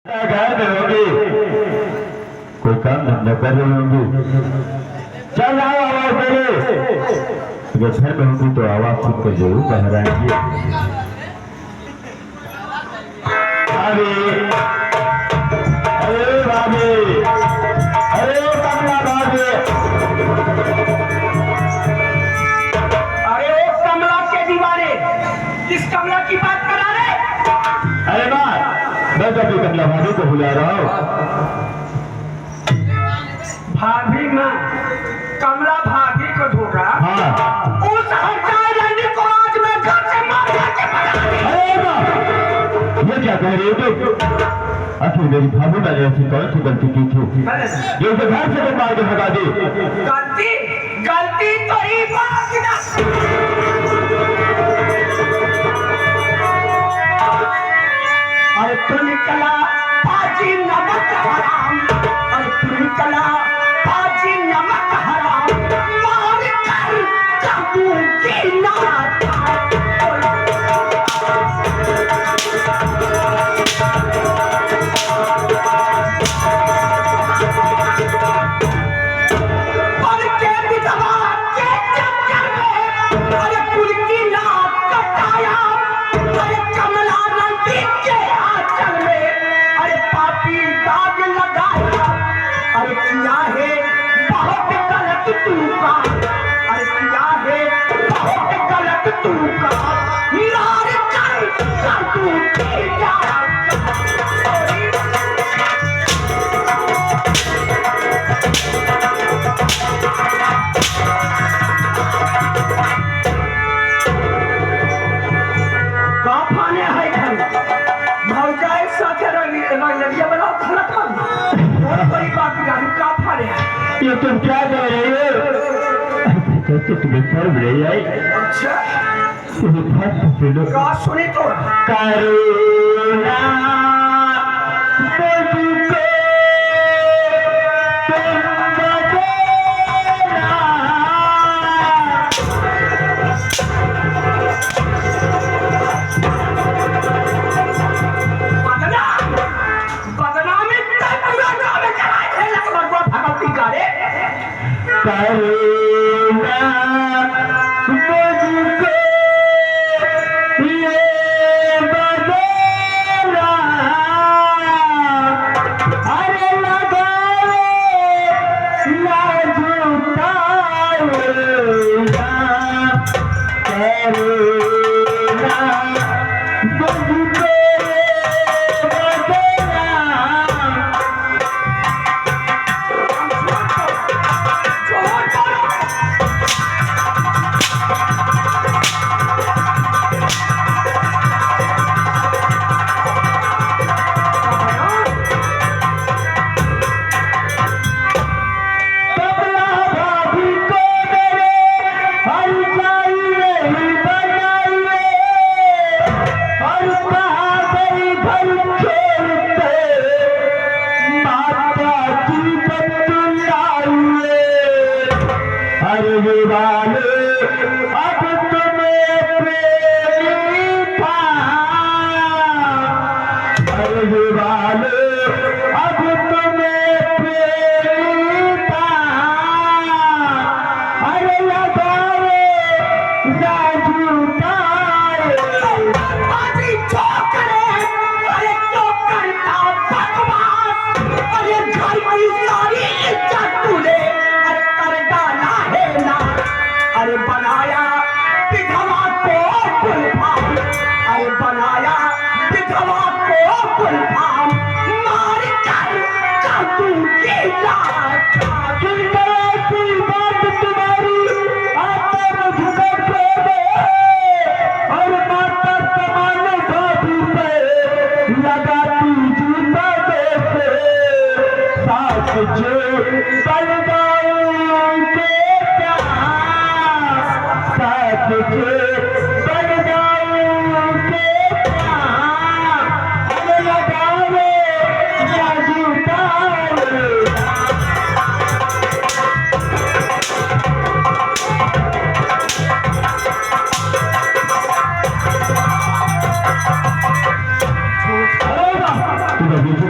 घर में होंगी, कोई काम धंधा कर रही होंगी, चल आओ आवाज दे। अगर घर में होंगी तो आवाज सुन कर जरूर बाहर आएंगे। अरे भाभी, अरे कमला भाभी, अरे ओ कमला के दीवाने, किस कमला की बात कर रहा है? अरे बात मैं तो अभी कमला भाभी को बुला रहा हूँ। भाभी माँ, कमला भाभी को ढूंढ रहा? हाँ। उस हटाए रहने को आज मैं घर से मार के भगा दूंगा। अरे बाप, ये क्या कह रही हो तुम? आखिर मेरी भाभी मैंने ऐसी कौन सी गलती की थी जो उसे घर से मार के भगा दी? गलती गलती तो ही बात ना। अरे तू निकला पाजी नमक हराम, अरे तू निकला पाजी नमक हराम, मार कर काबू की नाथ। ये तुम क्या कह रही हो? कैसे तुम्हें शर्म नहीं आई? अच्छा सुनो सुनी तो करुणा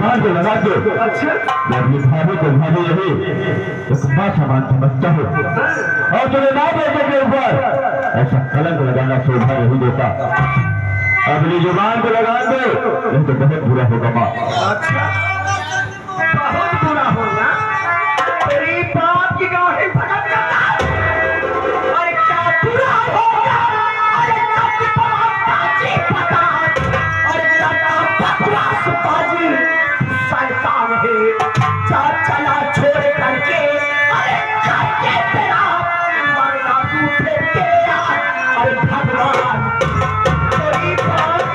जुबान को लगा दो। अच्छा जब ये भाभी को भाभी यही एक बात समान समझता हो और तुम्हें ना बेटे के ऊपर ऐसा कलंक लगाना शोभा नहीं देता। अपनी जुबान को लगा दो, नहीं तो बहुत बुरा होगा माँ। अच्छा बहुत बुरा होगा। तेरी बाप की गाड़ी भटक जाता है। अरे क्या बुरा होगा। अरे कब बाजी पता। अरे क्या बकवास बाजी। शैतान है जा चला छोड़ करके। अरे करके तेरा मरना रूठे तेरा। अरे भगवान तेरी बात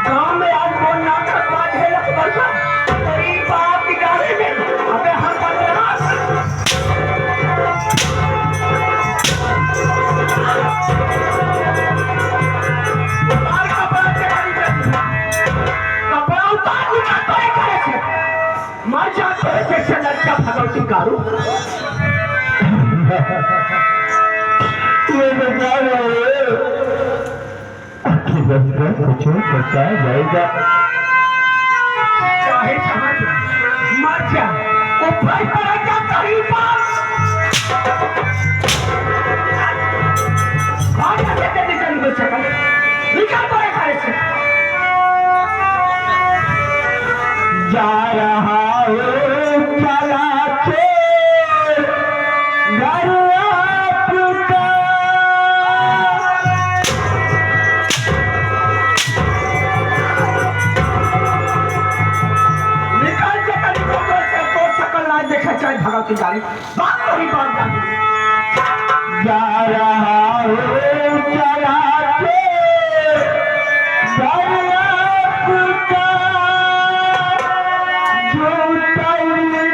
गाँव में आज वो नाटक बाज है लखबर का। तेरी बाप की गाड़ी में अबे हम बदमाश। उतार कपड़ा के गाड़ी में। कपड़ा उतार उतार तो ही करे थे। मर जा तो जैसे लड़का भगवती कारू। ये बता रहे कुछ बताया जाएगा। चाहे समझ मर जा ऊपर पड़ जा तेरी बात। भाग जा से निकल निकल सकल निकल पड़े घर से। जा रहा हूँ चला के घर आपका। निकल सकल को सकल ना देखा चाहे भगवती गाड़ी बात तो ही बात जाती। जा रहा हूँ चला के घर आपका। जो तल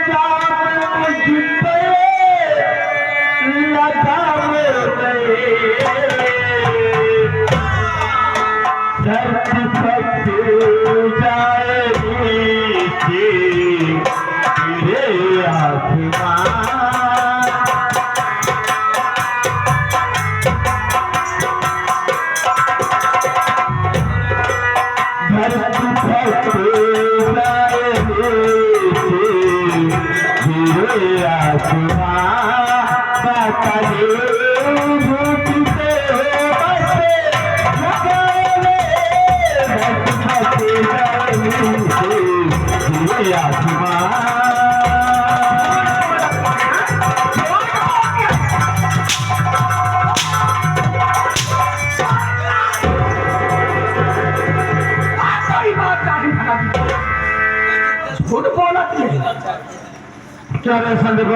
जाम जिपे लगावे धरती फट जाएगी तेरे आसमां। धरती फट जाएगी तेरे आसमां। बताइए झूठते हो बसे लगावे धरती फट जाएगी तेरे आसमां। झूठ बोलत है। क्या रे संदीप,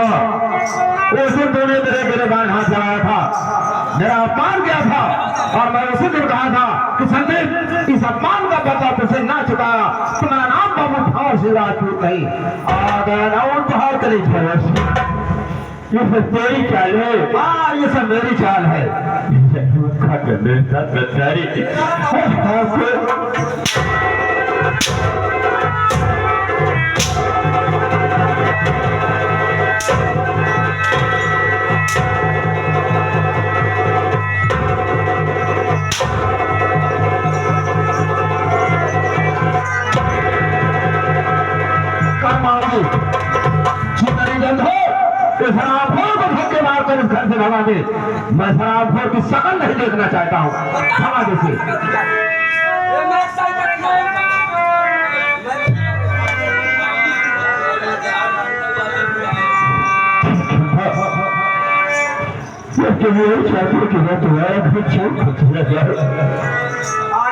उस दिन तूने मेरे गान हाथ लगाया था, मेरा अपमान किया था और मैं उसी दिन कहा था कि संदीप इस अपमान का बदला तुझसे ना चुकाया तो मेरा नाम बाबू ठावर से राजपूत नहीं और मेरा नाम पहाड़ करी ठावर। ये सब तेरी चाल है। हाँ ये सब मेरी चाल है। मेरे साथ गद्दारी। शराबखोर को धक्के मारकर इस घर से भगा दे। मैं शराबखोर की शक्ल नहीं देखना चाहता हूँ। भगा दे इसे।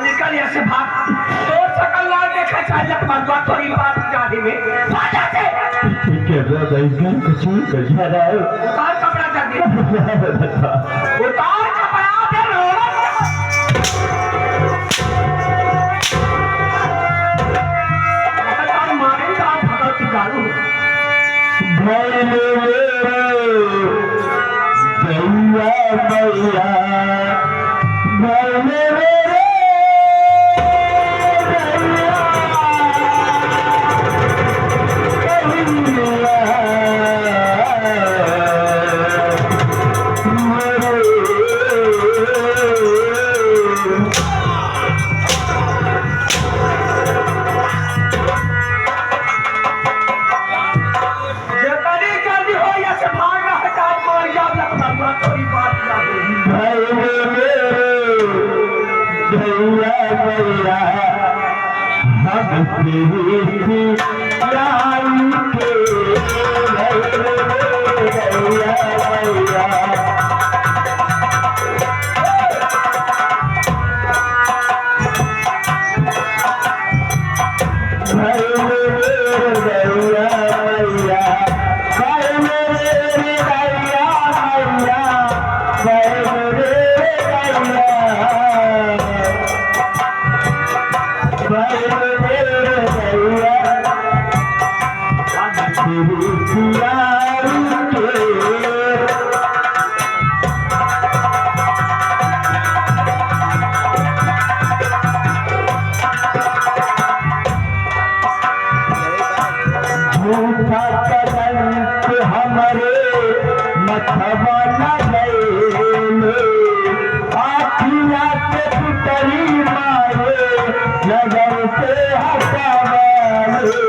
निकल ऐसे भाग तो सकल लाल देखा चाहिए बात थोड़ी बात जाने में ठीक है कुछ कर रहा है। उतार कपड़ा जल्दी उतार कपड़ा दे मारेगा भगवती गारू भैया भैया भैया भैया भैया हम तेरी लाई के भैया भैया हमारे मथवा आखिया के पुतरी मारे नजर से हटावाले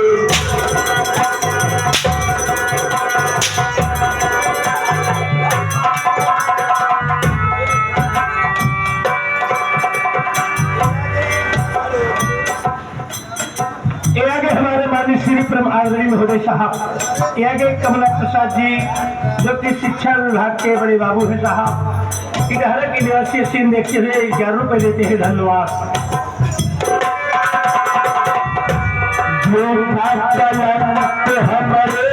हमारे माननीय श्री परम आदरणीय महोदय साहब आगे कमला प्रसाद जी जो कि शिक्षा विभाग के बड़े बाबू हैं साहब इधर की निवासी सीन देखते हुए 11 रुपए देते हैं। धन्यवाद। नजर से हटावाले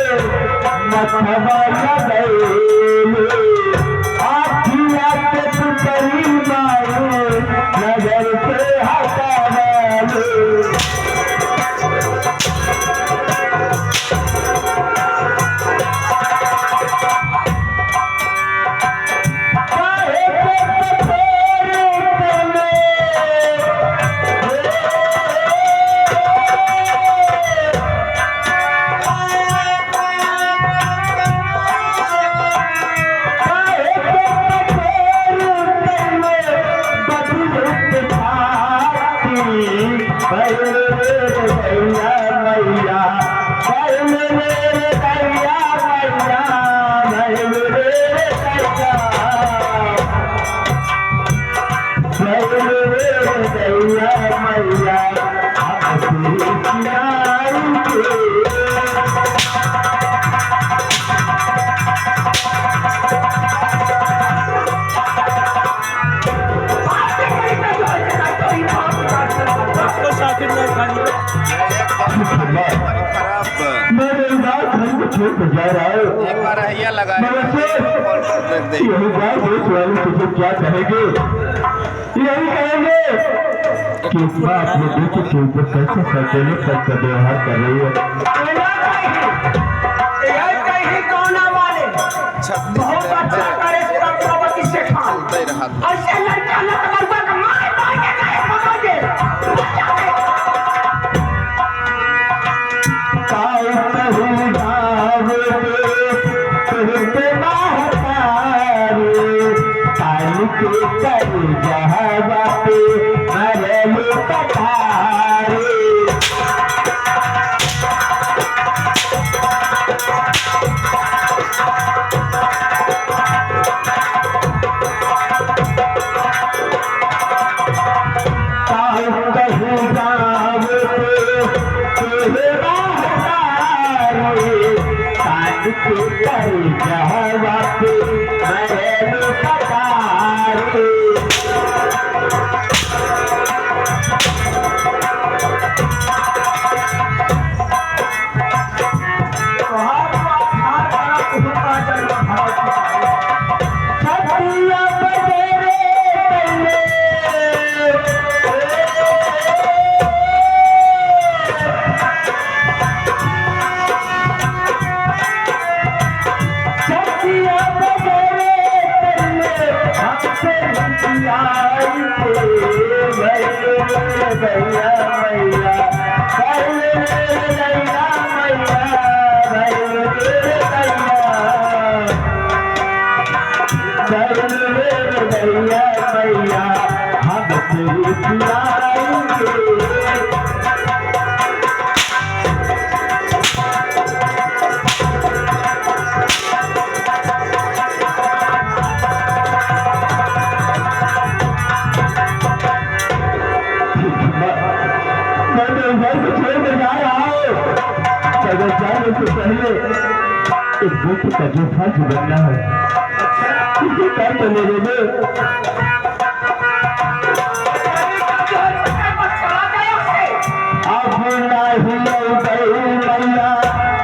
एक बार हैया लगा यही बात तुझे क्या कहेंगे? यही कहेंगे कि इस बात में देखो के ऊपर कैसे सौतेले तक का व्यवहार कर रही है। बहुत अच्छा करे प्रभावती से खान ऐसे लड़का ना करवा के मारे मार के गए पकड़े काई नहीं भावे तुझे महतारे काल के कर जहावा पे मरले कटारे जहावा पे महल कटारे एक बेटी का जो फर्ज बनना है इसे कर तो ले ले। अब नहीं मैया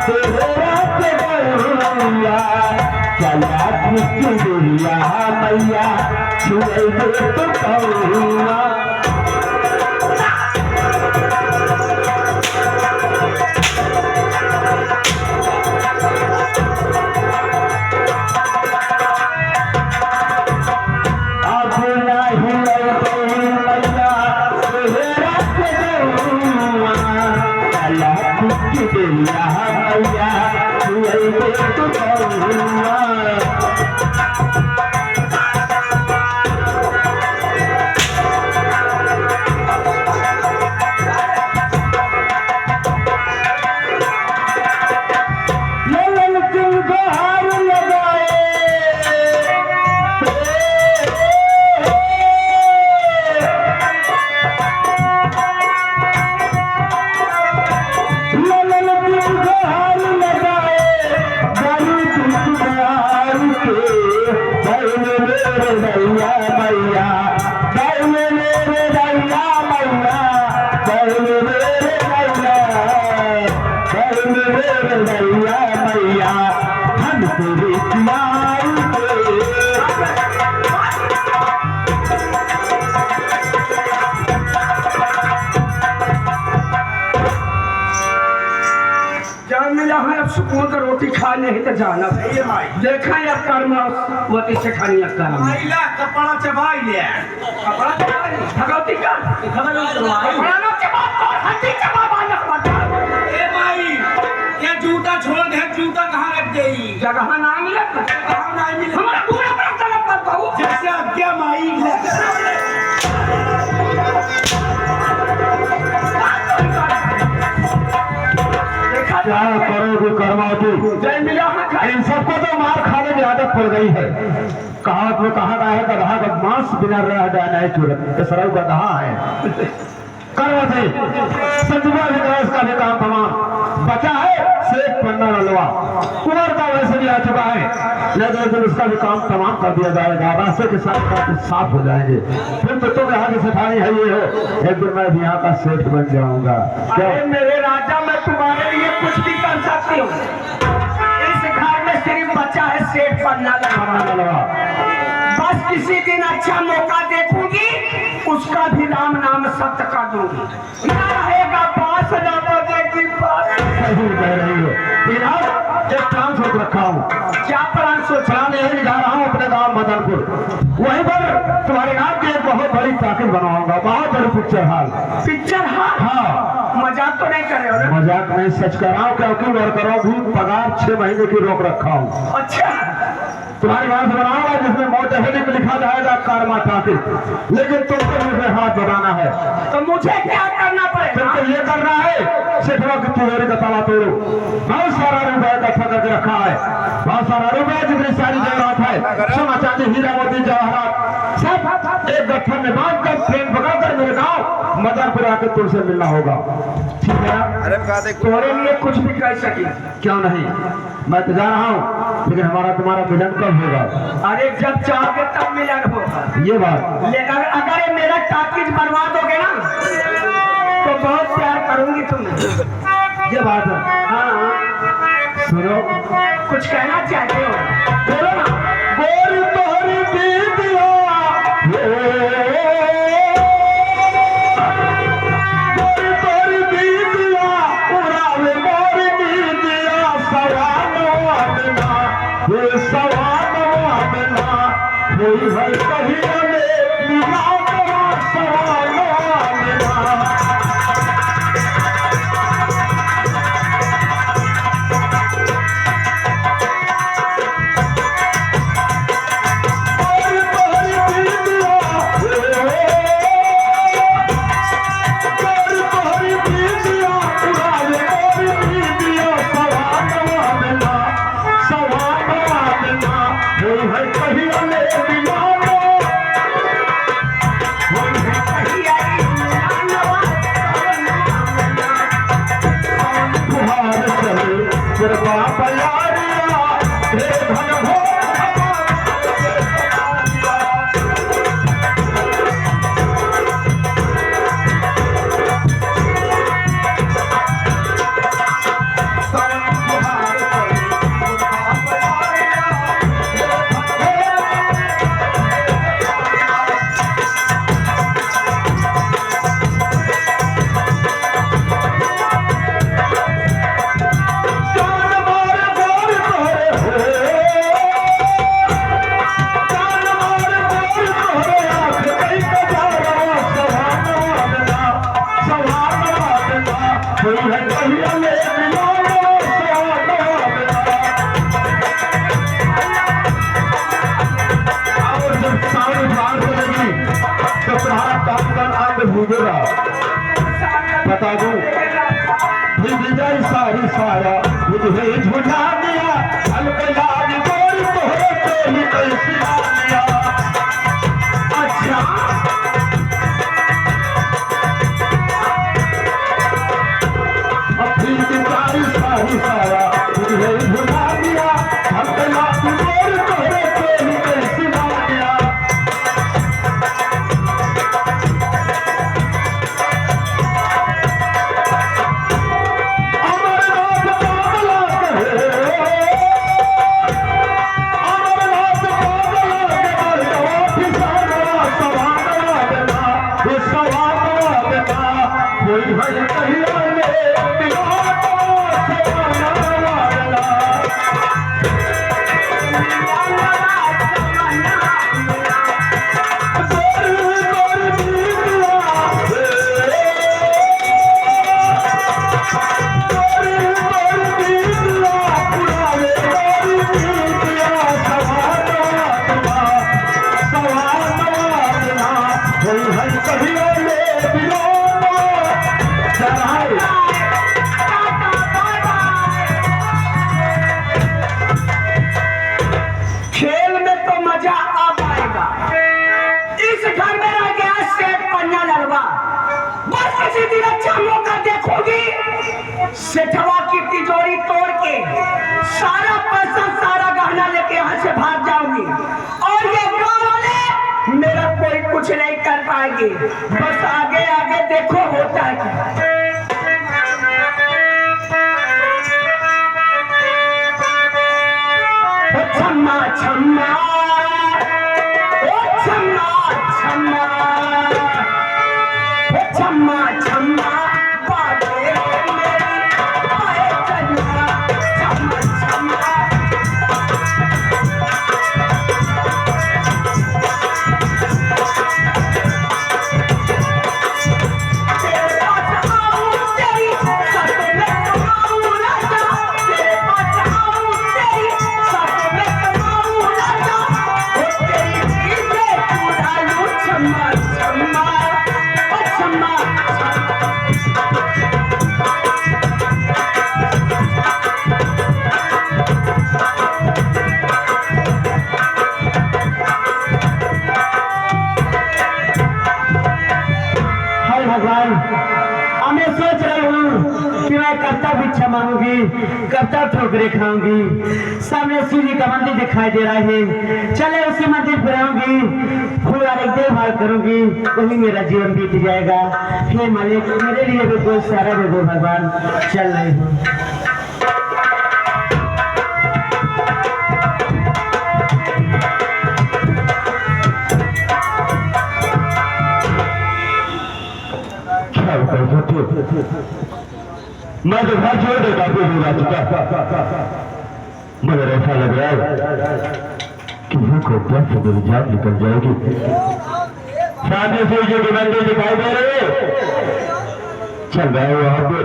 तेरे रात गया चला किसी दुनिया मैया छुए तो कहूँगा। सुकून का रोटी खा नहीं तो जाना देखा या कर्म वती से खानी या कर्म कपड़ा चबाई ले कपड़ा भगवती का कपड़ा नो चबा तो हड्डी चबा बालक बता ए भाई ये जूता छोड़ दे जूता कहां रख देई जगह ना मिले कहां ना मिले हमारा पूरा पूरा तलब पर कहू जैसे आज्ञा माई क्या करोगे कर्मावती? जय मिला इन सबको तो मार खाने की आदत पड़ गई है। कहावत में कहा गया है गधा का मांस बिना रह नहीं चूरत सरऊ गधा है। कर्मवती संजीवा विकास का भी काम तमाम बचा है। शेख पन्ना नलवा कुमार का वैसे भी आ चुका है लेकिन उसका भी काम तमाम कर दिया जाएगा। रास्ते के साथ साफ हो जाएंगे। फिर तो तुम यहाँ की सेठानी है ये हो एक दिन मैं भी यहाँ का सेठ बन जाऊंगा। क्या मेरे राजा मैं तुम्हारे लिए कुछ भी कर सकती हूँ। इस घर में सिर्फ बच्चा है सेठ पन्ना नलवा। बस किसी दिन अच्छा मौका देखूंगी उसका भी राम नाम सत्य कर दूंगी। ना रहेगा पास ना बजेगी पास। सही कह रही हो। एक प्लान सोच रखा हूँ। क्या प्लान सोच प्लान यही जा रहा हूँ अपने गांव मदनपुर वहीं पर तुम्हारे नाम की एक बहुत बड़ी ताकत बनवाऊंगा। बहुत बड़ी पिक्चर हॉल। Picture hall? हाँ मजाक तो नहीं कर रहे हो? मजाक नहीं सच कर रहा हूँ क्योंकि वर्करों भी पगार 6 महीने की रोक रखा हूँ। अच्छा तुम्हारी बात बनाऊंगा जिसमें मौत में लिखा जाएगा कर्मा ताकत लेकिन तुमको मुझे हाथ बढ़ाना है। तो मुझे क्या करना पड़ेगा? तुमको ये करना है सेठवा की तिजोरी का ताला तोड़ो। बहुत सारा रुपया इकट्ठा करके रखा है। बहुत सारा रुपया जितनी सारी जरूरत है सोना चांदी हीरा मोती जवाहरात सब एक गठन में बांध कर ट्रेन पकड़कर मेरे गाँव मदनपुर आकर तुमसे मिलना होगा। ठीक है? तुम्हारे लिए कुछ भी कर सकी। क्यों नहीं मैं तो जा रहा हूँ लेकिन हमारा तुम्हारा मिलन कब होगा? अरे जब चाहोगे तब मिलन होगा। ये बात लेकिन अगर ये मेरा टाकिज बनवा दोगे ना तो बहुत प्यार करूंगी तुम्हें। ये बात है। हाँ सुनो कुछ कहना चाहते हो बोलो ना। गोरी तोहरी दीदिया गोरी तोहरी दीदिया उड़ावे गोरी दीदिया सवानो आमिना ये सवानो आमिना कोई है कहीं में मिला तेरा सवानो आमिना। कहीं बता दूं विजय सारी सारा मुझे झुला दिया अलकलाज गोरी तोहरे कोई कैसी दिया। अच्छा अपनी सारी सारी सारा मुझे झुला दिया अलकलाज गोरी तोहरे कोई कैसी दिया। खेल में तो मजा आ पाएगा। इस घर में रह गया सेठ पन्ना लड़वा। बस किसी दिन अच्छा मौका देखोगी, सेठवा की तिजोरी तोड़ के सारा पैसा सारा गहना लेके यहाँ से भाग जाऊंगी और ये गाँव वाले मेरा कोई कुछ नहीं कर पाएंगे। बस आगे आगे देखो होता है क्या। छम्मा छम्मा ओ छम्मा छम्मा ओ छम्मा छम्मा बाजे मेरी आए चन्ना छम्मा छम्मा। तेरे पास आऊं तेरी सच में कमाऊं राजा, तेरे पास आऊं तेरी सच में कमाऊं राजा, ओ तेरी इसे चुरा लूं छम्मा छम्मा ओ छम्मा छम्मा। हाय भगवान, मैं सोच रही हूँ कि मैं कब तक भिक्षा मांगूंगी, कब तक ठोकरे खाऊंगी। सामने शिव जी का मंदिर दिखाई दे रहा है, चले उसी मंदिर पर आऊंगी, फूल और एक देखभाल करूंगी, वही मेरा जीवन बीत जाएगा। हे मालिक, मेरे लिए भी कोई सारा दे दो भगवान। चल रही हूँ। मैं तो घर छोड़ देता हूँ चुका, मगर ऐसा लग रहा है कि वो खोपड़ा से मेरी जान निकल जाएगी। सामने से जो मंदिर दिखाई दे रहे हो, चल रहा है वहां पे।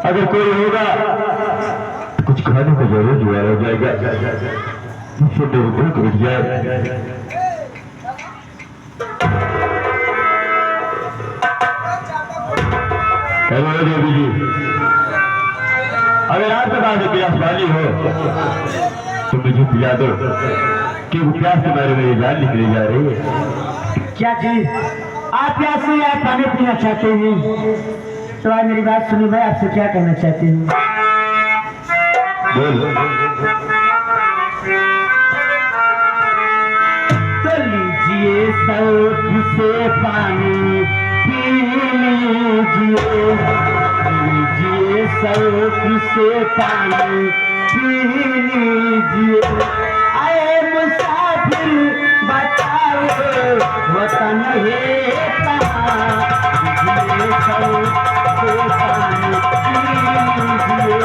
अगर कोई होगा कुछ खाने को जरूर जुआ हो जाएगा, जिससे मेरी भूख मिट जाए। हेलो देवी जी, अगर आपके पास प्यास वाली हो तो मुझे पिला दो, क्योंकि प्यास के बारे में जान निकली जा रही है। क्या जी, आप प्यास से आप पानी पीना चाहते हैं? तो आज मेरी बात सुनिए, मैं आपसे क्या कहना चाहती हूँ। बोल। तो लीजिए सौख से पानी पी लीजिए, लीजिए सौख से पानी पी लीजिए। आए मुसाफिर बताओ वतन है कहाँ, लीजिए सौख से पानी पी लीजिए।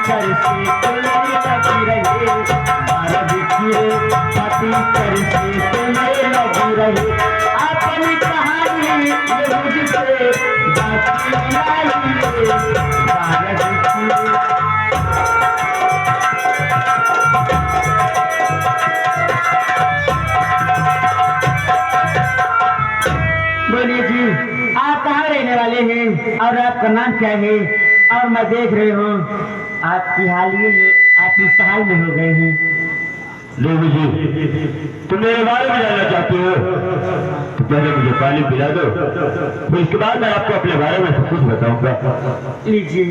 कर से तुम्हें लगी रहे, मारा देखिए पति कर से तुम्हें लगी रहे। अपनी कहानी मुझसे बाकी लाइए, मारा देखिए। बोलिए जी, आप कहाँ रहने वाले हैं और आपका नाम क्या है? और मैं देख रही हूँ आपकी हाल ये है, आप इस हाल में हो गए हैं। देवी जी, तुम मेरे बारे में जानना चाहते हो तो पहले मुझे पानी पिला दो, फिर इसके बाद मैं आपको अपने बारे में सब कुछ बताऊंगा। लीजिए।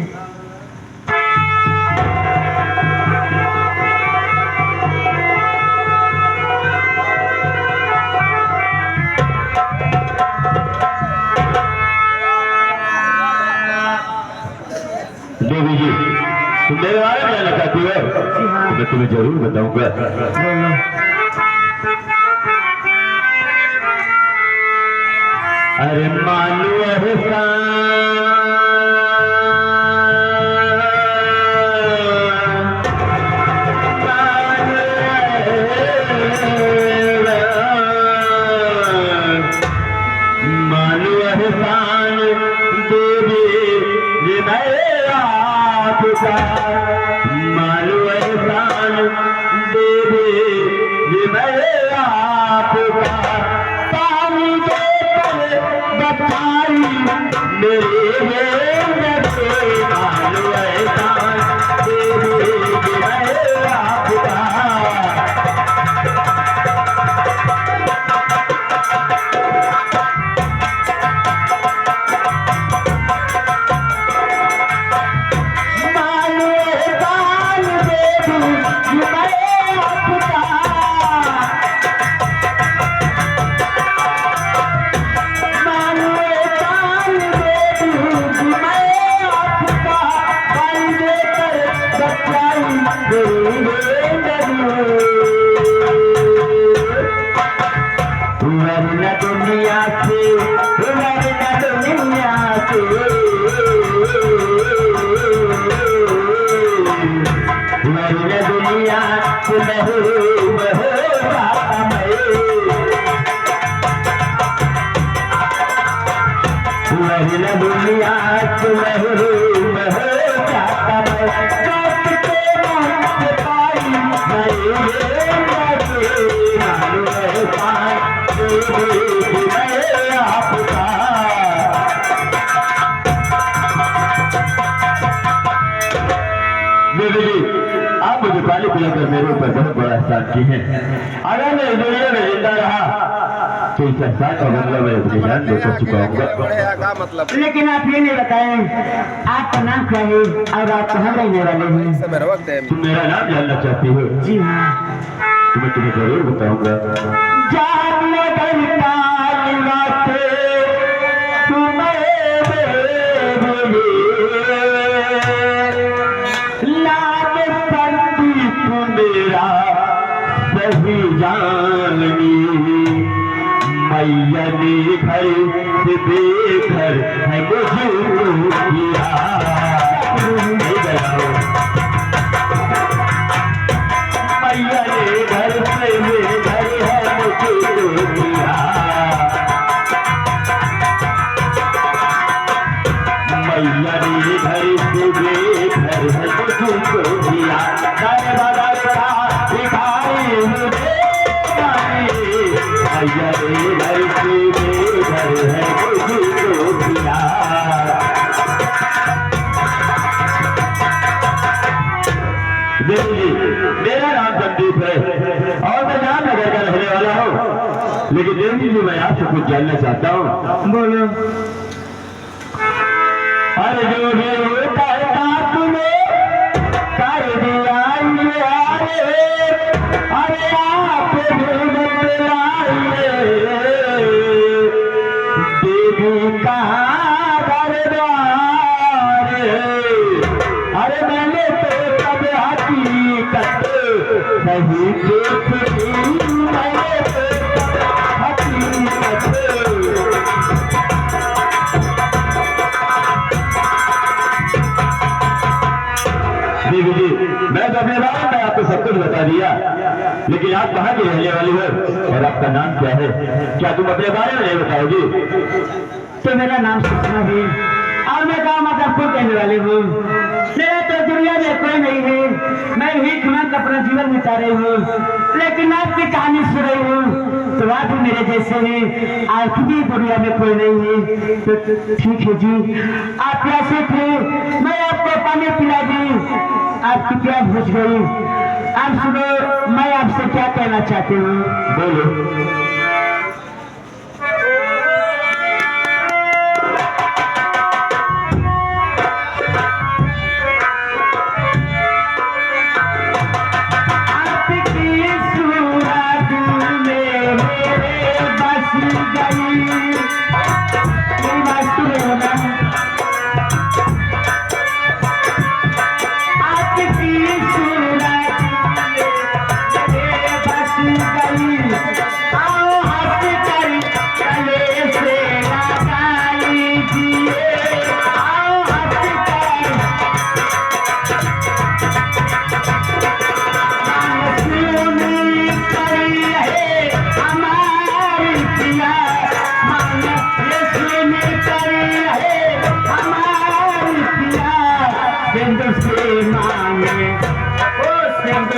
देवी जी, तुम मेरे बारे में जानना चाहती हो तो मैं तुम्हें जरूर बताऊंगा। अरे मानो एहसान देवी ये मानो एहसान देवी ये मैं आपका, पानी देकर बचाई मेरे मानो एहसान देवी ये मैं आपका। दुनिया से दुनिया से दुनिया आप मुझे पानी पिलाकर मेरे ऊपर बहुत बड़ा एहसान किए हैं। अगर मैं इस दुनिया में जिंदा रहा तो इस एहसान का बदला मैं अपनी जान देकर चुकाऊंगा। लेकिन आप ये नहीं बताएं आपका नाम क्या है और आप कहाँ रहने वाले हैं? तुम मेरा नाम जानना चाहती हो? जी हाँ। तो मैं तुम्हें जरूर बताऊंगा। सही जानी मैया ने घर से बेघर है मुझे किया। मैया ने घर से बेघर है मुझे किया। मैया ने घर से बेघर है मुझको दिया। जरे लड़की बेघर है मुझको प्यार। देखिए जी, मेरा नाम संदीप है और मैं जामनगर का रहने वाला हूँ, लेकिन देवी जी मैं आपसे कुछ जानना चाहता हूँ। बोलो। अरे जो भी होता है साथ में कर दिया ये, अरे आप भी बतलाइए देवी कहाँ दरबार है। अरे मैंने तो कब हकीकत नहीं देखी, मैंने तो कब हकीकत। देवी जी, मैं तो अपने बारे में आपको सब कुछ बता दिया, लेकिन आप कहाँ की रहने वाली हो और आपका नाम क्या है? क्या तुम अपने बारे में नहीं बताओगी? तो मेरा नाम सुषमा है और मैं गाँव मदरपुर कहने वाली हूँ। मेरा तो दुनिया में कोई नहीं है, मैं ही खमन अपना जीवन बिता रही हूँ, लेकिन आपकी कहानी सुन रही हूँ तो आप भी मेरे जैसे हैं, आपकी दुनिया में कोई नहीं है। तो ठीक है जी, आप प्यासे थे, मैं आपको पानी पिला दी, आपकी प्यास बुझ गई। आप सुनो, मैं आपसे क्या कहना चाहती हूँ। बोलो।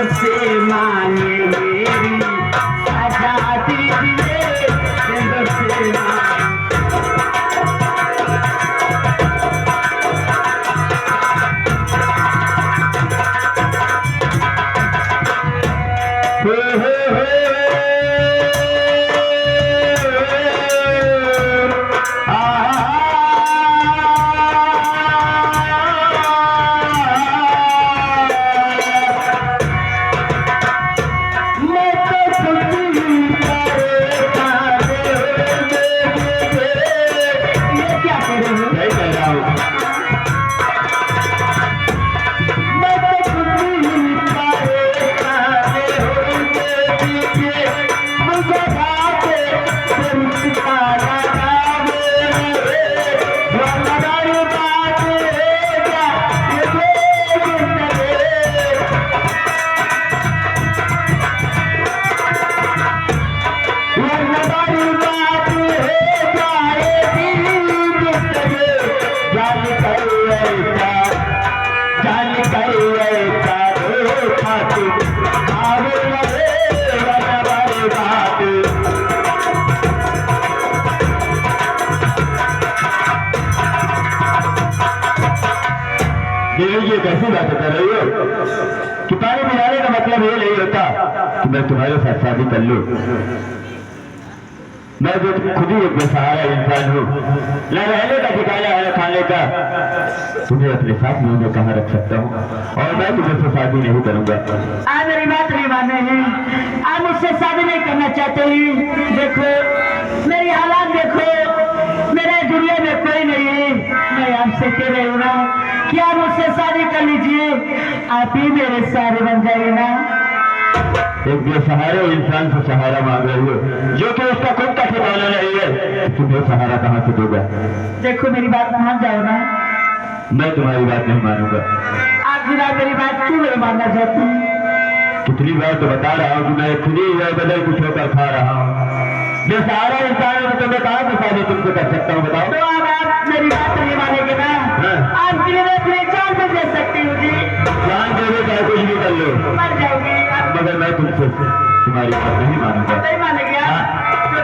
से मांगे मेरी आजादी दिए, से ये कैसी बात कर रही हो कि पानी पिलाने का मतलब ये नहीं होता कि मैं तुम्हारे साथ शादी कर लूं। मैं जो खुद ही एक बेसहारा इंसान हूँ, न रहने का ठिकाना है खाने का, तुम्हें अपने साथ में मैं कहाँ रख सकता हूँ, और मैं तुझसे शादी नहीं करूंगा। आप मेरी बात नहीं मान रहे हैं, आप मुझसे शादी नहीं करना चाहते हैं। देखो मेरी हालात देखो, मेरे दुनिया में कोई नहीं है, मैं आपसे कह रही हूँ ना कि आप मुझसे शादी कर लीजिए, आप ही मेरे सहारे बन जाइए ना। एक बेसहारे इंसान से सहारा मांग रही हो, जो कि उसका खुद का ठिकाना नहीं है, तुम्हें सहारा कहाँ से दूंगा? देखो मेरी बात मान जाओ ना। मैं तुम्हारी बात नहीं मानूंगा। आखिर आप मेरी बात क्यों नहीं मानना चाहती? कितनी बार तो बता रहा हूँ कि मैं खुद ही बदल कुछ होकर खा रहा हूँ। बेसहारा इंसान है तो मैं कहाँ से शादी तुमसे कर सकता हूँ, बताओ? तो आप मेरी बात नहीं मानेंगे ना? आपके लिए मैं अपनी जान भी दे सकती हूँ जी। जान दे चाहे कुछ भी कर लो, मर जाओगी, मगर मैं तुमसे तुम्हारी बात नहीं मानूंगा। नहीं मानेंगे आप? तो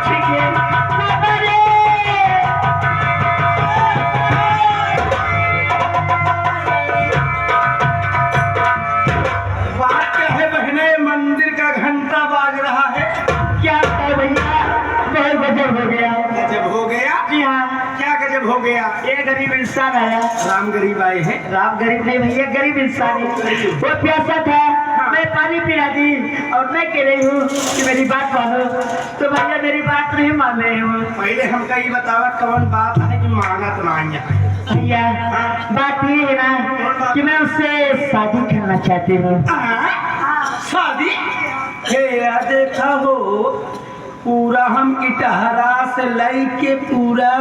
हो गया? ये गरीब इंसान आया। राम गरीब आए हैं। राम गरीब नहीं भैया, गरीब इंसान है। वो प्यासा था, मैं पानी पिला दी और मैं कह रही हूँ कि मेरी बात मानो, तो भैया मेरी बात नहीं मान रहे हो। पहले हमका ये बतावा कौन बात है कि मानत नहीं है? भैया बात ये है ना कि मैं उससे शादी करना चाहती हूँ। शादी? हे देखा हो, पूरा हम इटहरा से लई के पूरा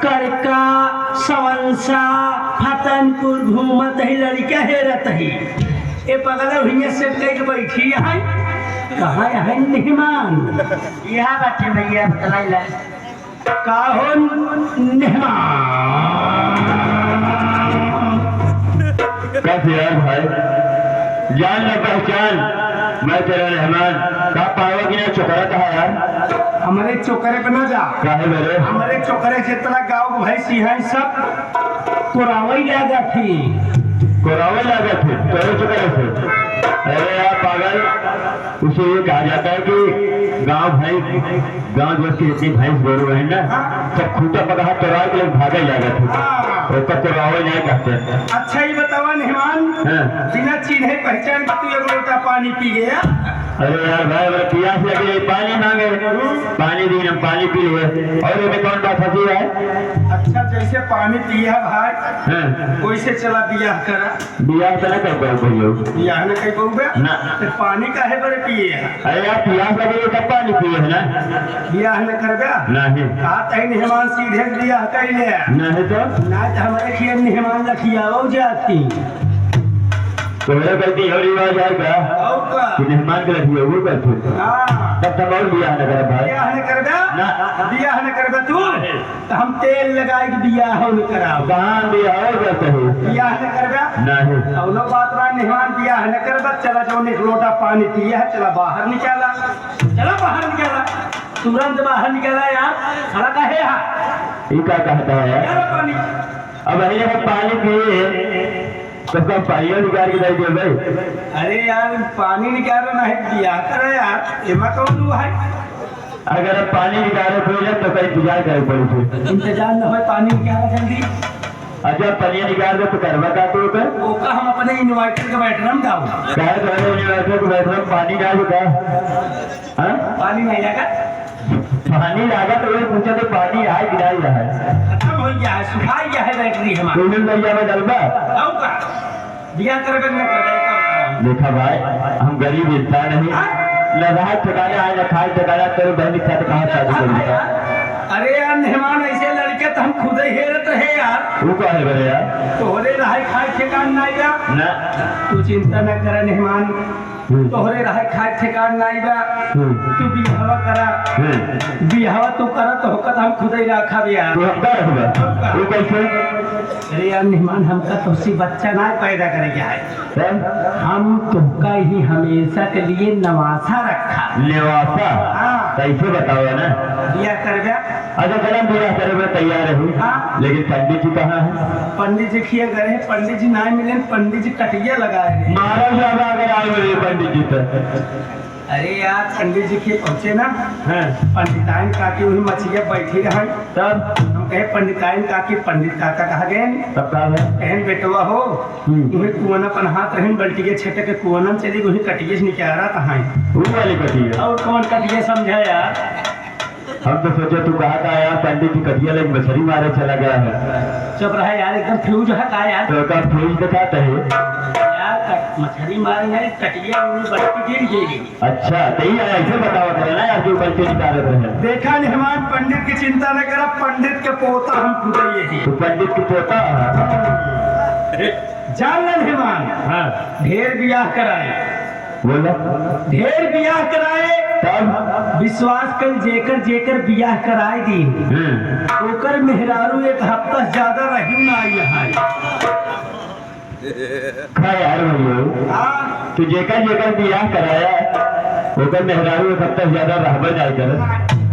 करका सवंसा फतनपुर घूमत ही लड़का हेरत ही ए पगला भैया से कई के बैठी है। कहाँ है मेहमान? यहाँ बैठे भैया बताई ला। का हो मेहमान? कैसे यार भाई, जान न पहचान, मैं तेरा मेहमान। का पावा कि ना चुकरा कहा यार? हमारे चोकरे पे न जा। काहे मेरे हमारे चोकरे जितना गाँव भैंसी है सब कुरावई लगा थी। कोरावे लगे थे तेरे चुकरे से? अरे यार पागल, उसे ये कहा जाता है कि गांव देश की जितनी भैंस गोरू है ना, सब खूटा पका तोड़ा के लोग भागे जाते थे, उसका कोरावे नहीं कहते। अच्छा ही बतावा मेहमान, बिना चिन्हे पहचान के तू एक लोटा पानी पी गया? अरे यार भाई, अगर प्यास लगे पानी मांगे, पानी दी, हम पानी पी लिए, और ये कौन बात फंसी है? अच्छा जैसे पानी पिया भाई वैसे चला बियाह करा। बियाह तो ना कर पाओ लोग, बियाह न कहीं बहुबे ना। तो पानी काहे बड़े पिए है? अरे यार प्यास लगे तब पानी पिए है ना? बियाह न करबे? नहीं कहा मेहमान सीधे बियाह कर ले नहीं तो ना, तो हमारे खिया मेहमान लखियाओ जाती तोहरा गलती हो रिवाज है क्या और का? कि मेहमान के लगी वो करते हाँ तब तक और बियाह न करे भाई। बियाह न करबे ना। बियाह न करबे तू तो हम तेल लगाए के बियाह न कराओ। कहाँ बियाह हो करते हो? बियाह न करबे? नहीं औनो बात बा, मेहमान बियाह न करबे, चला जाओ एक लोटा पानी पिया है, चला बाहर निकाला, चला बाहर निकाला, तुरंत बाहर निकाला यार, खड़ा काहे है? ये क्या कहता है यार? यार पानी अब अभी जब पानी पिए तो कब पानी निकाल के दे दियो भाई? अरे यार पानी निकाल रहा है, बियाह करे यार, एमा कौन हुआ है? अगर अब पानी निकाले फिर तो कहीं इंतजार करे पड़े। इंतजार न हो, पानी निकाला जल्दी। अच्छा पानी निकाल दो तो करवा का तो ओका हम अपने इन्वर्टर के बैटरम डाल कहे तो बैठना पानी डाल का पानी नहीं लगा, पानी लगा तो वही पूछा तो पानी आए गिराई रहा है, खत्म हो गया है, सुखा गया है बैटरी हमारा। तुमने भैया में डलबा और का बियाह करबे न करबे? देखा भाई, हम गरीब इंसान नहीं, न रहा ठिकाना आए न खाए ठिकाना, तेरे बहन के साथ कहाँ शादी करूँगा? अरे यार मेहमान ऐसे लड़के तो हम खुद ही हेरत है यार। वो कहा है बड़े यार? तोहरे रहे खाए ठिकान नहीं बा, ना तू चिंता न करे मेहमान, तोहरे रहे खाए ठिकान नहीं बा, तू बियाह करा, बियाह तू करा तो होकर हम खुद ही रखा यार। तो हम क्या रखबा? वो कैसे? अरे यार मेहमान, हमका तुझसे बच्चा ना पैदा करेगा है, हम तुमका ही हमेशा के लिए नवासा रखा। लेवासा? हाँ। कैसे बताओ ना? बियाह करबे? अच्छा चलो बियाह करे मैं तैयार हूँ, हाँ। लेकिन पंडित जी कहाँ है? पंडित जी खिया गए हैं, पंडित जी ना मिले, पंडित जी कटिया लगाए हैं। महाराज साहब अगर आए हुए पंडित जी तो अरे यार पंडित जी के पहुंचे ना, पंडिताइन काकी वही मछलियाँ बैठी रहे, तब हम कहे पंडिताइन काकी, पंडित काका कहा गए, तब कहा है कहन बेटवा हो वही कुआना पनहात रहन, बल्टिए छेटे के कुआना चली वही कटिए से निकाल रहा था। वो वाली कटी है। और कौन कटिए समझा यार? हम तो सोचे तू कहा था यार पंडित जी कटिया लेके मछली मारे चला गया है, चुप रहा यार, एकदम फ्यूज है का यार? तो का फ्यूज दिखाते है यार मछली मारे है, कटिया बल्टी गिर गई। अच्छा तो ही ऐसे बताओ करे ना यार, जो बल्टी निकाल रहे हैं। देखा मेहमान, पंडित की चिंता न करा, पंडित के पोता हम खुद ही तो पंडित की पोता जान ले मेहमान। हाँ ढेर बियाह कराए, बोला ढेर बियाह कराए, तब विश्वास कर जेकर जेकर बियाह कराए दी ओकर मेहरारू एक हफ्ता ज्यादा रही ना यहाँ। खा यार भैया, हाँ तो जेकर जेकर बियाह कराया ओकर मेहरारू एक हफ्ता ज्यादा रहबे नहीं करे,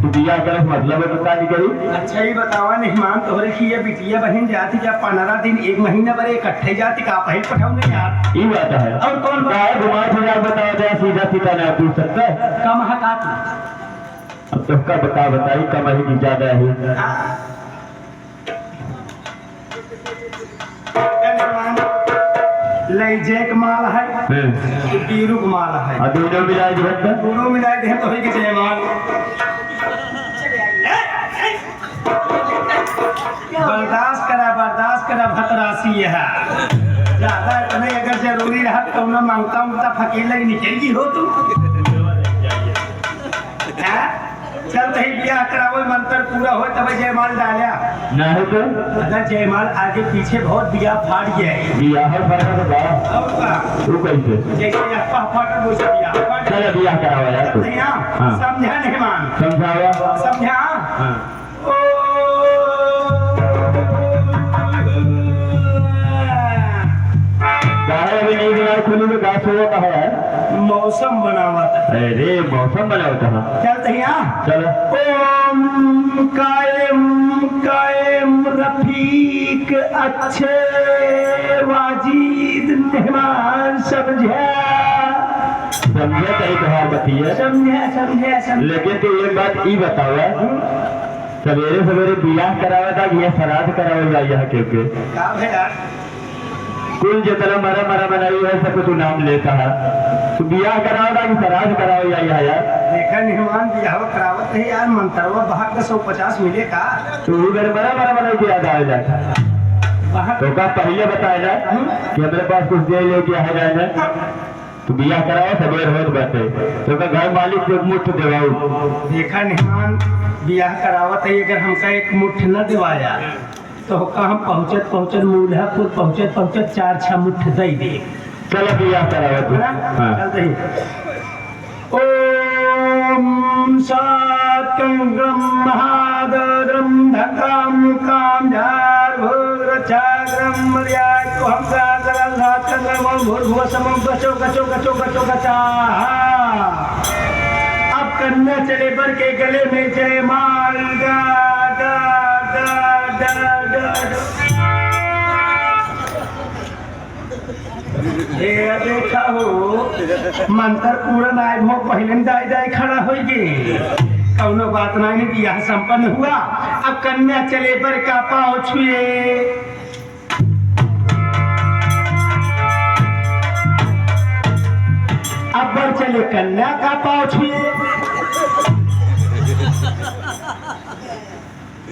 तू बियाह करे मतलब है बता नहीं करी। अच्छा ही बतावा मेहमान, तोहरे की ये बिटिया बहन जाती क्या 15 दिन 1 महीना बड़े इकट्ठे जाती का पहले पठाऊंगे यार? ये बात है। और कौन गाय घुमा फिरा बताओ जरा, सीधा सीधा ना पूछ सकता है। कम हकात अब तो का बताई कम ही ज्यादा है। क्या मेहमान लई जैक माल है पीरुक माल है और दोनों मिला के बता दोनों मिला दे तो ही के जयमाल बर्दाश्त करा भतरासी है ज्यादा नहीं अगर जरूरी रहा तो ना मांगता उनका फकीर लगी निकलेगी हो तुम हैं? चल तही ब्याह करावो मंत्र पूरा हो तब जयमाल डालिया ना है तो अगर जयमाल आगे पीछे बहुत बिया फाट गया है बियाह फरक तो बा अब का तू कैसे जैसे अप्पा फाट वैसे बिया फाट चल बियाह करावा यार तू हाँ। समझा नहीं मान समझावा समझा हाँ ओ गाय अभी नहीं दिला खुली तो घास हुआ कहा है मौसम बनावत अरे मौसम बनाओ कहा चल तहिया चल ओम कायम कायम रफीक अच्छे वाजिद मेहमान समझा समझे कहीं कहा बतिए समझा लेकिन तो एक बात ई बतावा सवेरे सवेरे बियाह करावा था कि ये श्राद्ध करावा जाए यहाँ क्योंकि का भैया कुल जितना मरा मरा बनाई है सब तू नाम लेता है तो बियाह करावा था कि श्राद्ध करावा जाए यहाँ यार देखा मेहमान बियाह करावत है यार मंत्रवा भाग का 150 मिले का तो उधर मरा मरा बनाई के याद आ जाए तो का पहले बताया जाए कि हमारे पास कुछ दे लेके आ जाए तो बियाह कराओ सवेर होत बाटे तो का घर मालिक को मुठ देवाओ देखा मेहमान बियाह करावत है अगर हमका एक मुठ न दिवाया तो का हम पहुंचत मूल्हापुर पहुंचत 4-6 मुठ दे दे चलो बियाह कराओ तू हाँ चलते ही ओम साकंगम महादरम धकाम काम झार भोरचाग्रम मर्याद तो हम सागरम साकंगम भूर्भुव समम गचो गचो गचो गचो गचा अब कन्या चले बर के गले में जयमाल गा गा गा गा गा देखा हो मंत्र पूरा नाय भो पहले दाई दाई खड़ा हो गए कौनो बात नहीं बियाह संपन्न हुआ अब कन्या चले पर का पाँव छुए अब बर चले कन्या का पाँव छुए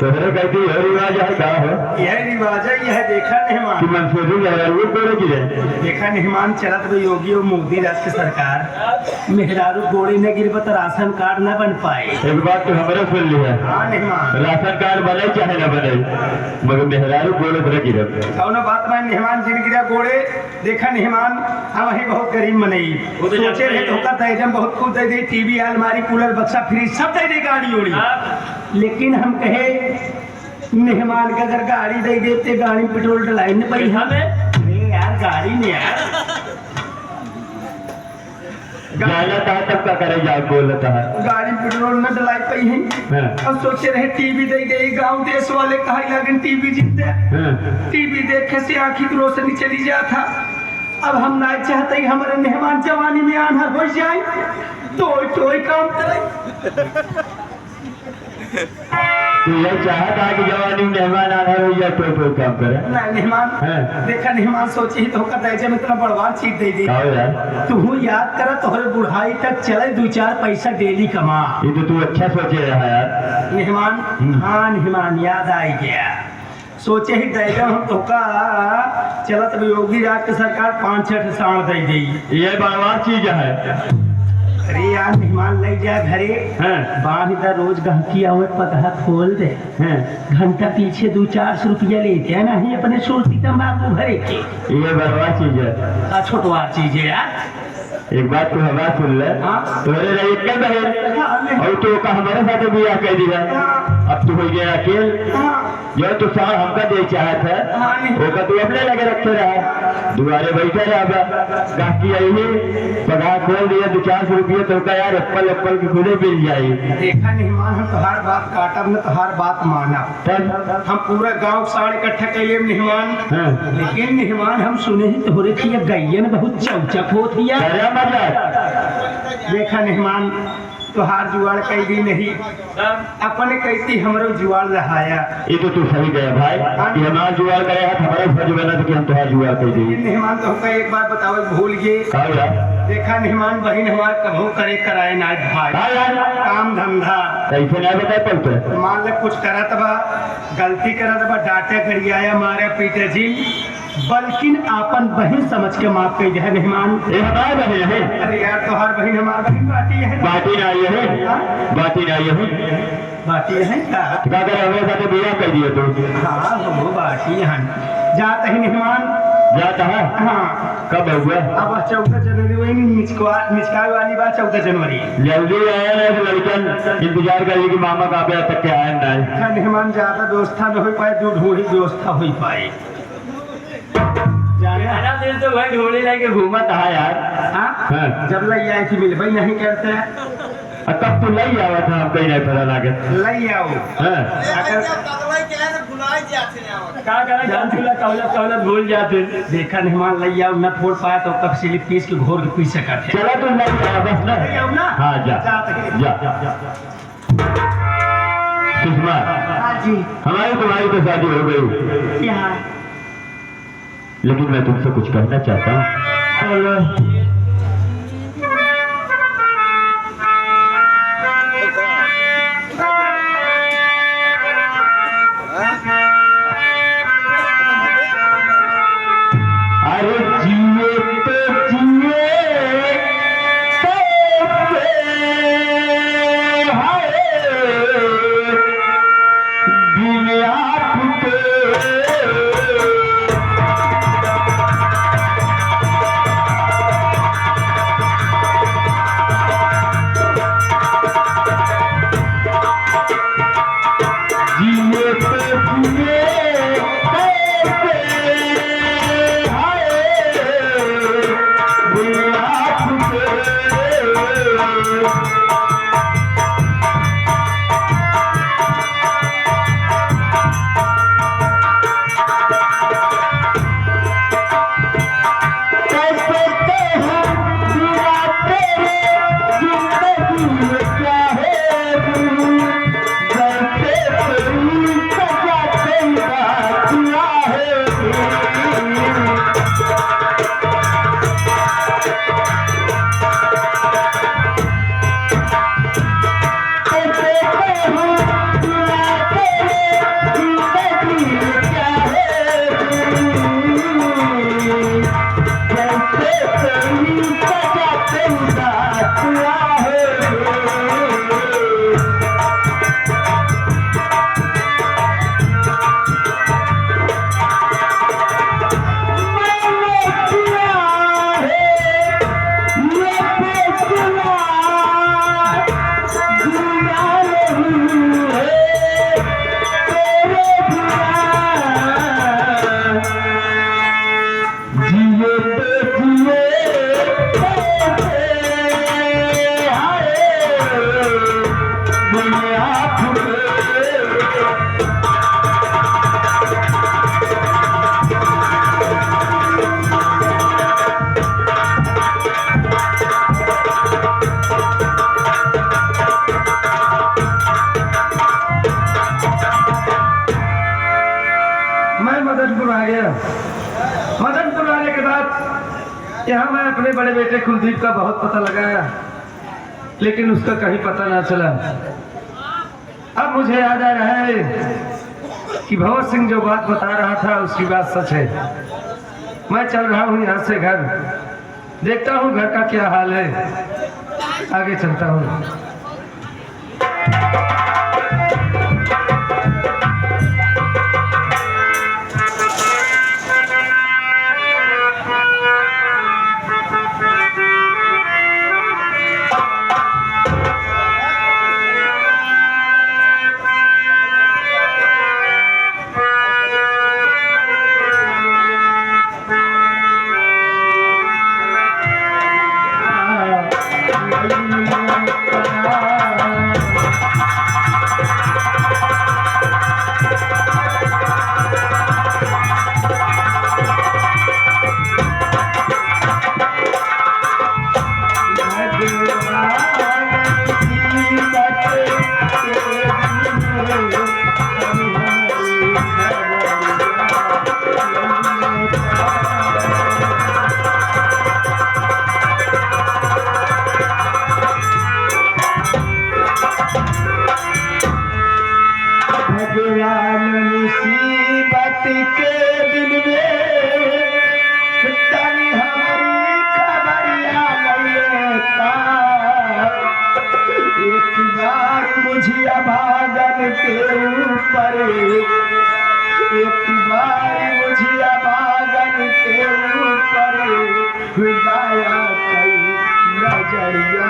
तोहरे कहती है रिवाज है का हो यह रिवाज है यह देखा कि नहीं मंसूरी वो तोड़े की रे देखा निहमान चलत भी योगी और मोदी राज की सरकार मेहरारू गोड़ी न गिरबत राशन कार्ड न बन पाए एक बात तो हमारे सुन लिया हाँ निहमान राशन कार्ड बने चाहे न बने मगर मेहरारू गोड़े पर गिरे कौनो बात में निहमान जिन गिरा गोड़े देखा निहमान हम वही बहुत गरीब मनई सोचे रहे धोखा दहेजम बहुत कुछ दे दे टीवी अलमारी कूलर बक्सा फ्रिज सब दे दे गाड़ी उड़ी लेकिन हम कहे मेहमान का अगर गाड़ी दे देते गाड़ी में पेट्रोल डलाई न पाई हमें अरे यार गाड़ी में यार जाना था तब का करे जा बोलता है गाड़ी में पेट्रोल न डलाई पाई है हाँ। अब सोचे रहे टीवी दे दे गांव देश वाले कहा लगन टीवी जीते हाँ। टीवी देखे से आंखी की रोशनी चली जाता अब हम ना चाहते ही हमारे मेहमान जवानी में आंधर हो जाए तो काम करे तू ये चाहता है कि जवानी में मेहमान आधार हो या कोई काम करे ना मेहमान हाँ। देखा मेहमान सोची ही तो दहेज में इतना बड़वार चीज दे दी आओ यार तू याद कर तोहरे बुढ़ाई तक चले 2-4 पैसा डेली कमा ये तो तू अच्छा सोचे रहा यार मेहमान हाँ मेहमान याद आई गया सोचे ही दहेज हम तो का चलत योगी राज की सरकार 5-6 साल दे दी ये बड़वार चीज है अरे यार मेहमान ले जा घरे हाँ। बाहर इधर रोज गहकिया हुए पतहा खोल दे हाँ। घंटा पीछे 200-400 रुपया लेते हैं नहीं अपने सोचती तम्बाकू भरे के ये बड़वार चीज है छोटवार चीज है यार एक बात तू हमारा सुन ले हाँ। तोरे रही एक बहन और तू का हमारे साथ बियाह कर दिया अब तू हो गया अकेल जो तू साल हमका दे चाहत है वो का तू अपने लगे रखे रहा दुआरे बैठे रहा गाकी आई है पगार खोल दिया 200-400 रुपये तो का यार एप्पल की खुदे मिल जाए देखा नहीं मान हम तोहार बात काटब न तोहार बात माना तब हम पूरा गांव साढ़ इकट्ठा कैले मेहमान हाँ। लेकिन मेहमान हम सुने ही तोहरे की ये गैयन बहुत चौचक होत हिया क्या मजा देखा मेहमान तुहार जुआड़ कई दी नहीं अपने कहती हमरो जुआड़ रहाया। ये तो तू सही गया भाई कि हमारा जुआर करे है हमारा फर्ज बना था कि हम तुम्हारा जुआर कर देंगे। मेहमान तो हमका एक बार बताओ भूल गए का यार देखा मेहमान बहन हमार कभू करे कराए ना भाई का यार काम धंधा कैसे नहीं बताए पलते मान ले कुछ करा तबा गलती करा तबा डांटे करियाया मारे पीटे जी बल्कि आपन बहन समझ के माफ कर है मेहमान। ये हमारे बहन है अरे यार तो हर बहन हमार बहन बाटी है बाटी ना आई है बाटी ना आई है बाटी है क्या क्या करे हमें साथ बिया कर दिए तू। हाँ वो बाटी है जाते ही मेहमान जाता है हाँ कब हुआ अब 14 जनवरी वही मिचकाए वाली बात 14 जनवरी जल्दी आया ना तो लड़कन इंतजार करिए कि मामा का आया तक के आए ना अच्छा मेहमान ज्यादा व्यवस्था न हो पाए जो ढूंढी व्यवस्था हो पाए सारा दिन तो भाई ढोली लेके घूमा था यार। हाँ? जब लग आए थी मिलबई नहीं करते तब तू लई आवा था हम कहीं नहीं पता लागे लई आओ हाँ अगर का करा जान चूल्हा कौलत कौलत भूल जाते। देखा मेहमान लई आओ न फोड़ पाया तो कब सिलिप पीस के घोर के पी सकते हैं। चला तू लई आवा बस ना लई आओ ना हाँ जा जा सुषमा हाँ जी हमारी तुम्हारी तो शादी हो गई यहाँ लेकिन मैं तुमसे कुछ कहना चाहता हूँ। अरे जिए तो जिए हाय दुनिया जिए तो जिए मदनपुर आ गया। मदनपुर आने के बाद यहाँ मैं अपने बड़े बेटे कुलदीप का बहुत पता लगाया लेकिन उसका कहीं पता ना चला। अब मुझे याद आ रहा है कि भंवर सिंह जो बात बता रहा था उसकी बात सच है। मैं चल रहा हूँ यहाँ से घर, देखता हूँ घर का क्या हाल है, आगे चलता हूँ। एक बार मुझिया बागन के ऊपर दया कई नजरिया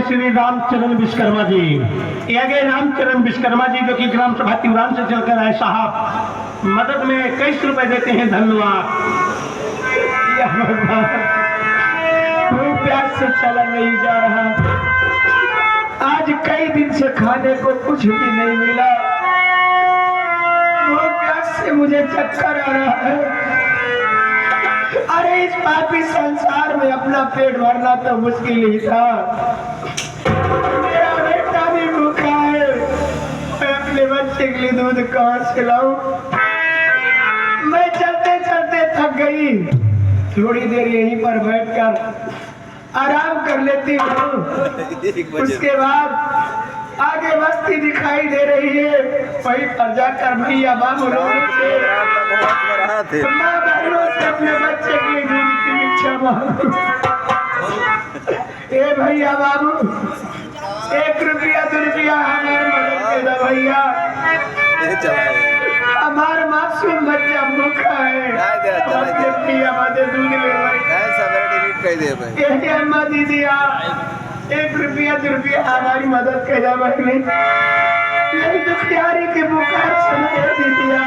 श्री रामचरण विश्वकर्मा जी, ये गए रामचरण विश्वकर्मा जी जो कि ग्राम सभा तिवरान से चलकर आए साहब, मदद में कई रुपए देते हैं, धन्यवाद। प्यार से चला नहीं जा रहा, आज कई दिन से खाने को कुछ भी नहीं मिला, वो प्यास से मुझे चक्कर आ रहा है। अरे इस पापी संसार में अपना पेट भरना तो मुश्किल ही था, मेरा बेटा भी भूखा है, मैं अपने बच्चे के लिए दूध कहाँ से लाऊं? मैं चलते चलते थक गई, थोड़ी देर यहीं पर बैठकर आराम कर लेती हूँ, उसके बाद आगे बस्ती दिखाई दे रही है, वहीं पर जाकर भैया बाबू से अपने बच्चे के लिए दूध की भिक्षा मांगू। ए भैया बाबू, 1 रुपया 2 रुपया हमारे मदद के दो भैया, हमारा मासूम बच्चा भूखा है, अपने पिया मदद दूध ले भाई। अम्मा दीदी 1 रुपया 2 रुपया हमारी मदद कर दो बहने, यही दुखियारी के बुखार समझ दीदिया।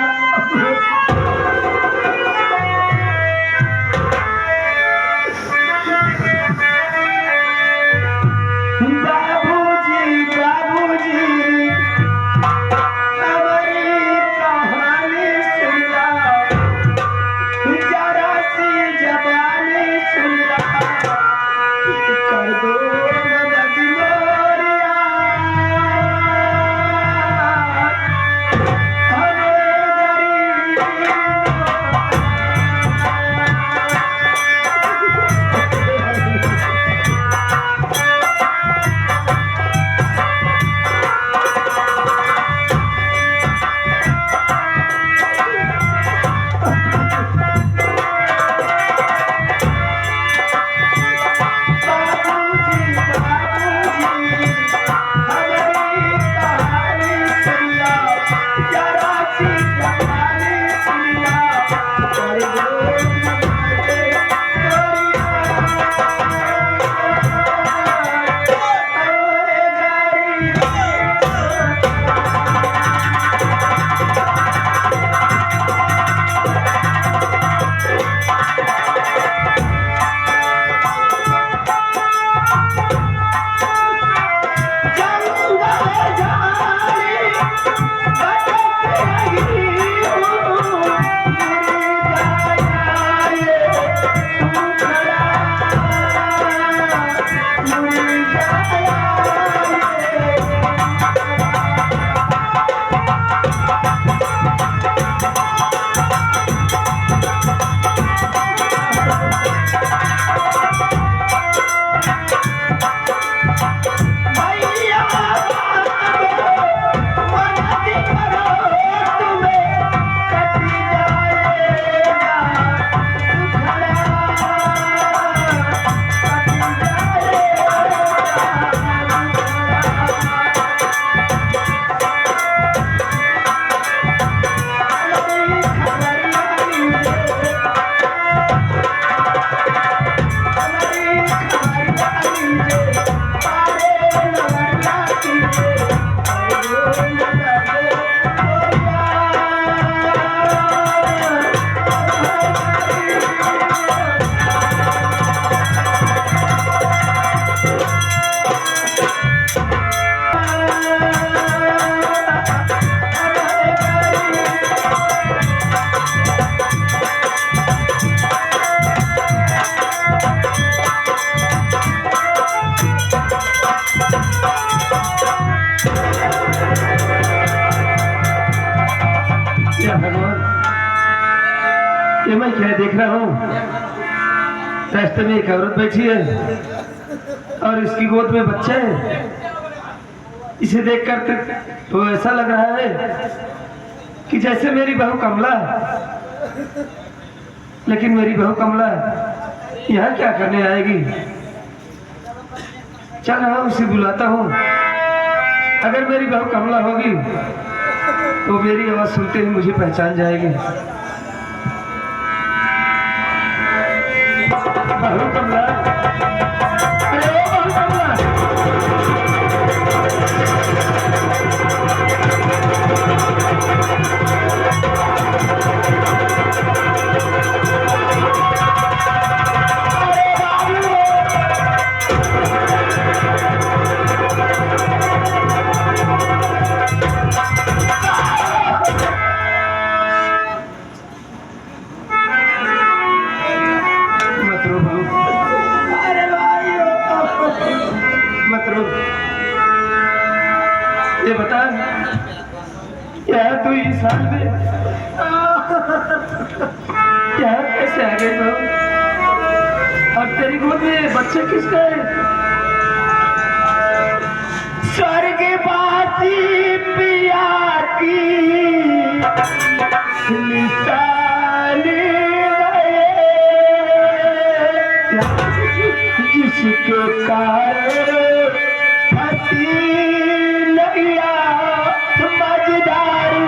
या भगवान, ये मैं क्या देख रहा हूँ? रास्ते में एक औरत बैठी है और इसकी गोद में बच्चा है। इसे देखकर तो ऐसा लग रहा है कि जैसे मेरी बहू कमला है। लेकिन मेरी बहू कमला यहाँ क्या करने आएगी? चल रहा हूँ, उसे बुलाता हूँ। अगर मेरी बहू कमला होगी तो मेरी आवाज सुनते ही मुझे पहचान जाएगी। बहू कमला, अरे ओ बहू कमला, ये बता, क्या तू इस हाल में क्या कैसे आ गई बहू? और तेरी गोद में बच्चे किसका है? स्वर्गवासी पिया की निशानी जिसके कारण फंसी नैया समझदारू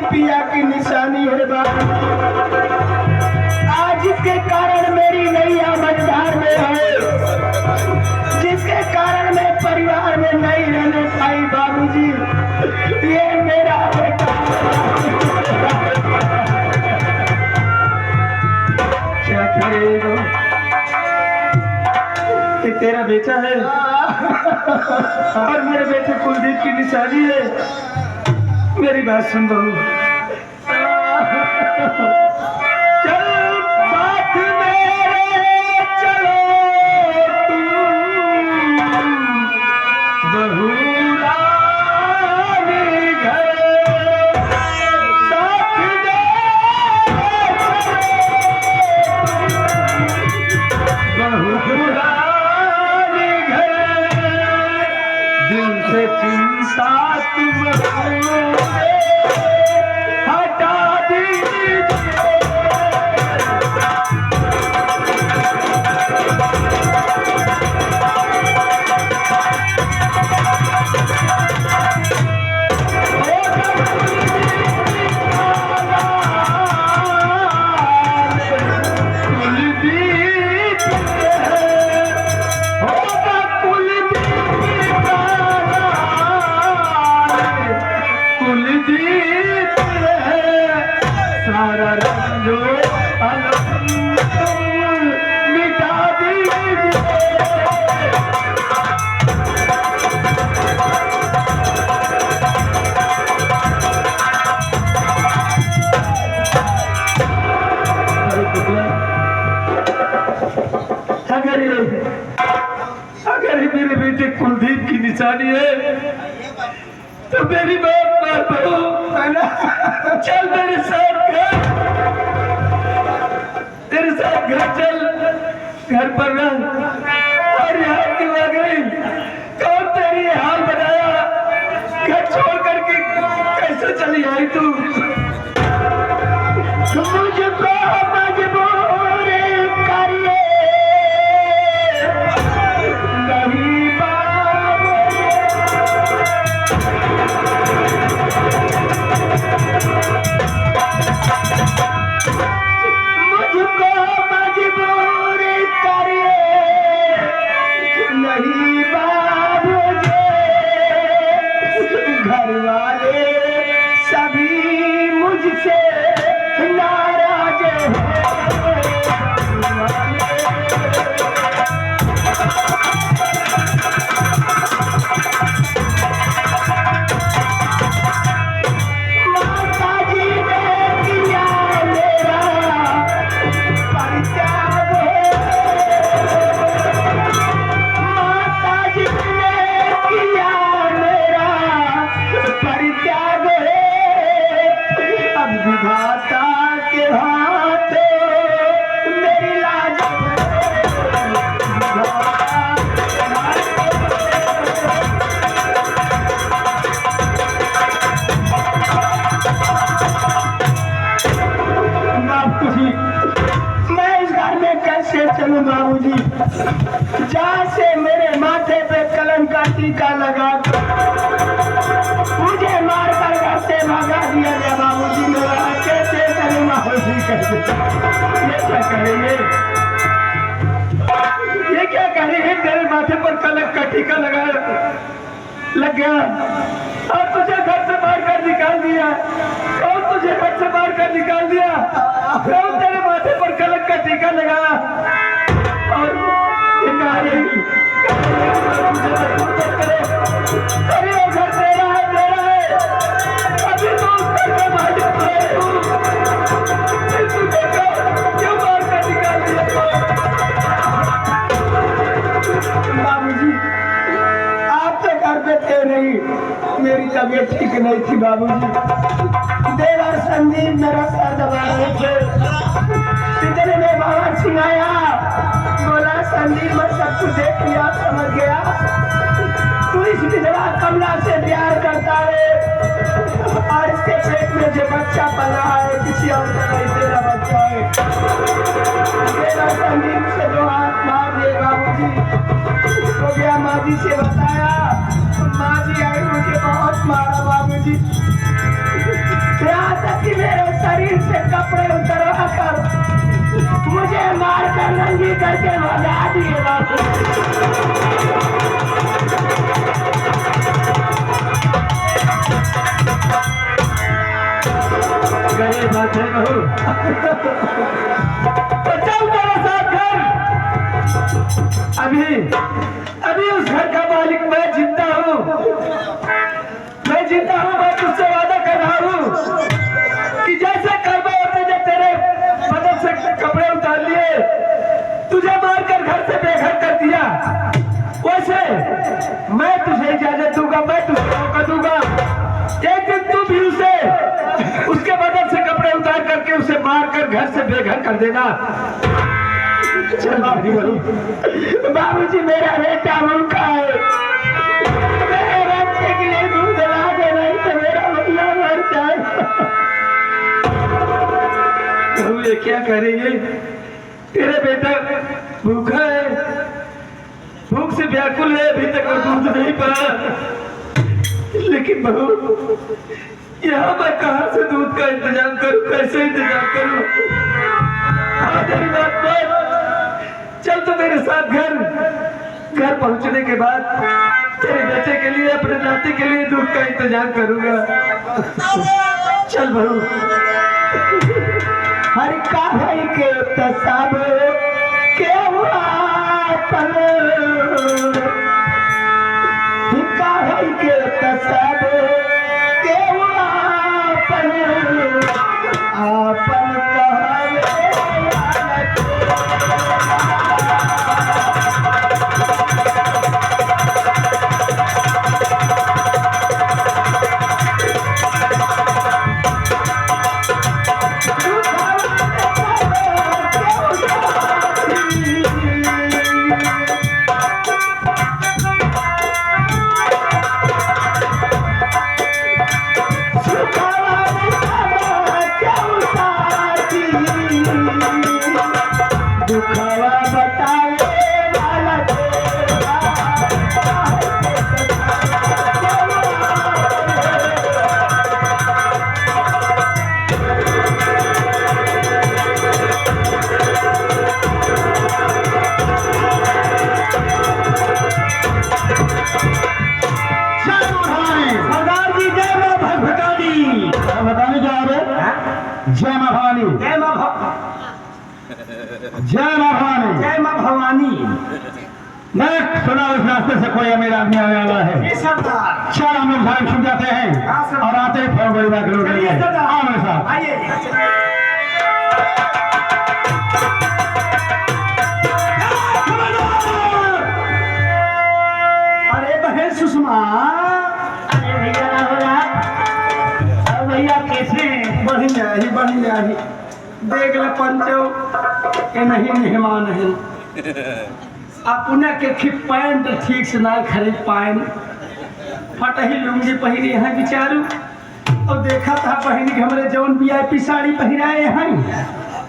पिया की निशानी है बाबू। आज इसके कारण मेरी नैया मझधार में है, जिसके कारण मैं परिवार में नहीं रहने पाई बाबूजी। ये मेरा बेटा क्या करेगा? ये तेरा बेटा है और मेरे बेटे कुलदीप की निशानी है। मेरी बात सुन बहू, चल साथ मेरे चलो तुम बहू रानी घर, साथ बहू रानी घर, दिल से चिंता तुम हटा दीजिए। सारा रंजो मिटा दीजिए। अगर ये मेरे बेटे कुलदीप की निशानी है तो मेरी बात मान बहू, चल मेरे साथ घर, तेरे साथ घर चल, घर पर रह। और यहाँ क्यों आ गई? कौन तेरी हाल बनाया? घर छोड़ करके कैसे चली आई तू? मुझको मजबूर करिए नहीं बात टीका लगा मुझे मार कर घर से भगा दिया गया। बाबूजी मेरा कैसे करे माफी कर दे। ये क्या करेंगे, ये क्या करेंगे? तेरे माथे पर कलंक का टीका लग गया और तुझे घर से बाहर कर निकाल दिया। कौन तुझे घर से बाहर कर निकाल दिया? कौन तेरे माथे पर कलंक का टीका लगा? और ये अरे वो घर तेरा है, तेरा है। अभी तो उस घर का मालिक है तू। फिर तुझे क्यों बाहर कर निकाल दिया? बाबूजी आप तो घर पे थे नहीं, मेरी तबीयत ठीक नहीं थी बाबूजी। देव और संदीप मेरा सर दबा रहे थे। इतने में बाबा सिंह आया, बोला संदीप मैं सब कुछ देख लिया, समझ गया। तू इस विधवा कमला से प्यार करता है और इसके पेट में जो बच्चा पला है किसी और का नहीं, तेरा बच्चा है। मेरा संदीप से दो हाथ मार दिए बाबूजी। तो गया माँ जी से बताया, माँ जी आई मुझे बहुत मारा बाबूजी। यहाँ तक कि मेरे शरीर से कपड़े उतरवा कर मुझे मार कर नंगी करके भगा दिए बाबू। गरीब बात है बहू। तो चल तेरे साथ घर। अभी उस घर का मालिक मैं जिंदा हूँ, मैं जिंदा हूँ। मैं तुझसे वादा कर रहा हूँ कि जैसे कर्मा होते जब तेरे बदन से कपड़े उतार लिए, तुझे मारकर घर से बेघर कर दिया, वैसे मैं तुझे इजाजत दूंगा, मैं तुझे मौका दूंगा। एक दिन तू भी उसके बदन से कपड़े उतार करके उसे मारकर घर से बेघर कर देना। बाबूजी मेरा बेटा भूखा है, मेरे बच्चे के लिए दूध ला दे, नहीं तो मेरा भैया मर जाएगा। ये क्या करेंगे? तेरा बेटा भूखा है, भूख से व्याकुल है, अभी तक वो दूध नहीं पाया। लेकिन बहू यहाँ मैं कहाँ से दूध का इंतजाम करूं, कैसे इंतजाम करूं? तेरी बात मान, चल तो मेरे साथ घर पहुंचने के बाद तेरे बेटे के लिए, अपने नाती के लिए दूध का इंतजाम करूंगा। चल बहू। हर काहे के तसाब के हुआ पर, काहे के तसाब के हुआ पर, आपन जय मां भवानी, जय मां भवानी, जय मां भवानी। मैं सुना उस रास्ते से कोई अमीर आदमी आने वाला है। चल हम लोग सारे छुप जाते हैं और आते ही फोन बड़ी बात आओ मेरे साथ। अरे बहन सुषमा, अरे भैया भैया कैसे हैं? बढ़िया ही देख ले पंचो के नहीं मेहमान है। अपना के पैंट ठीक से ना खरीद पाए, फटही लुंगी पहिरी है बिचारू। और देखा था बहन के हमारे जौन VIP साड़ी पहिराए हैं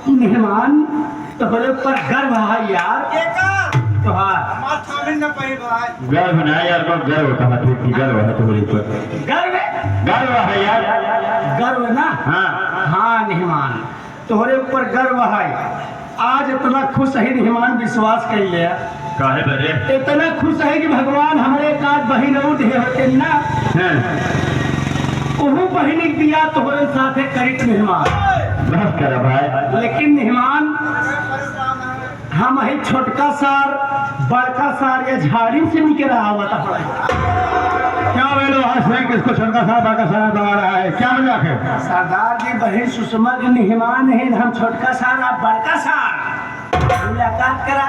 मेहमान, तो हमारे ऊपर गर्व है यार। तुहार हमार थामिन न पही भाई गर्व ना यार को गर्व का मतलब की गर्व है तुम्हारे ऊपर गर्व गर्व है यार गर्व ना हाँ हाँ निहमान तोहरे ऊपर गर्व है आज इतना खुश है निहमान विश्वास कर लिया काहे बरे इतना खुश है कि भगवान हमारे काज बहिन और दे होते ना हैं ओहू बहिनी दिया तोहरे साथे करित मेहमान बस कर भाई लेकिन मेहमान हम है छोटका सार बड़का सार या झाड़ी से निकल रहा हुआ था क्या बोलो हंस रहे किसको छोटका सा बड़का सा दबा रहा है क्या मजाक है सरदार जी बहन सुषमा के मेहमान है हम छोटका सार आप बड़का सार मुलाकात करा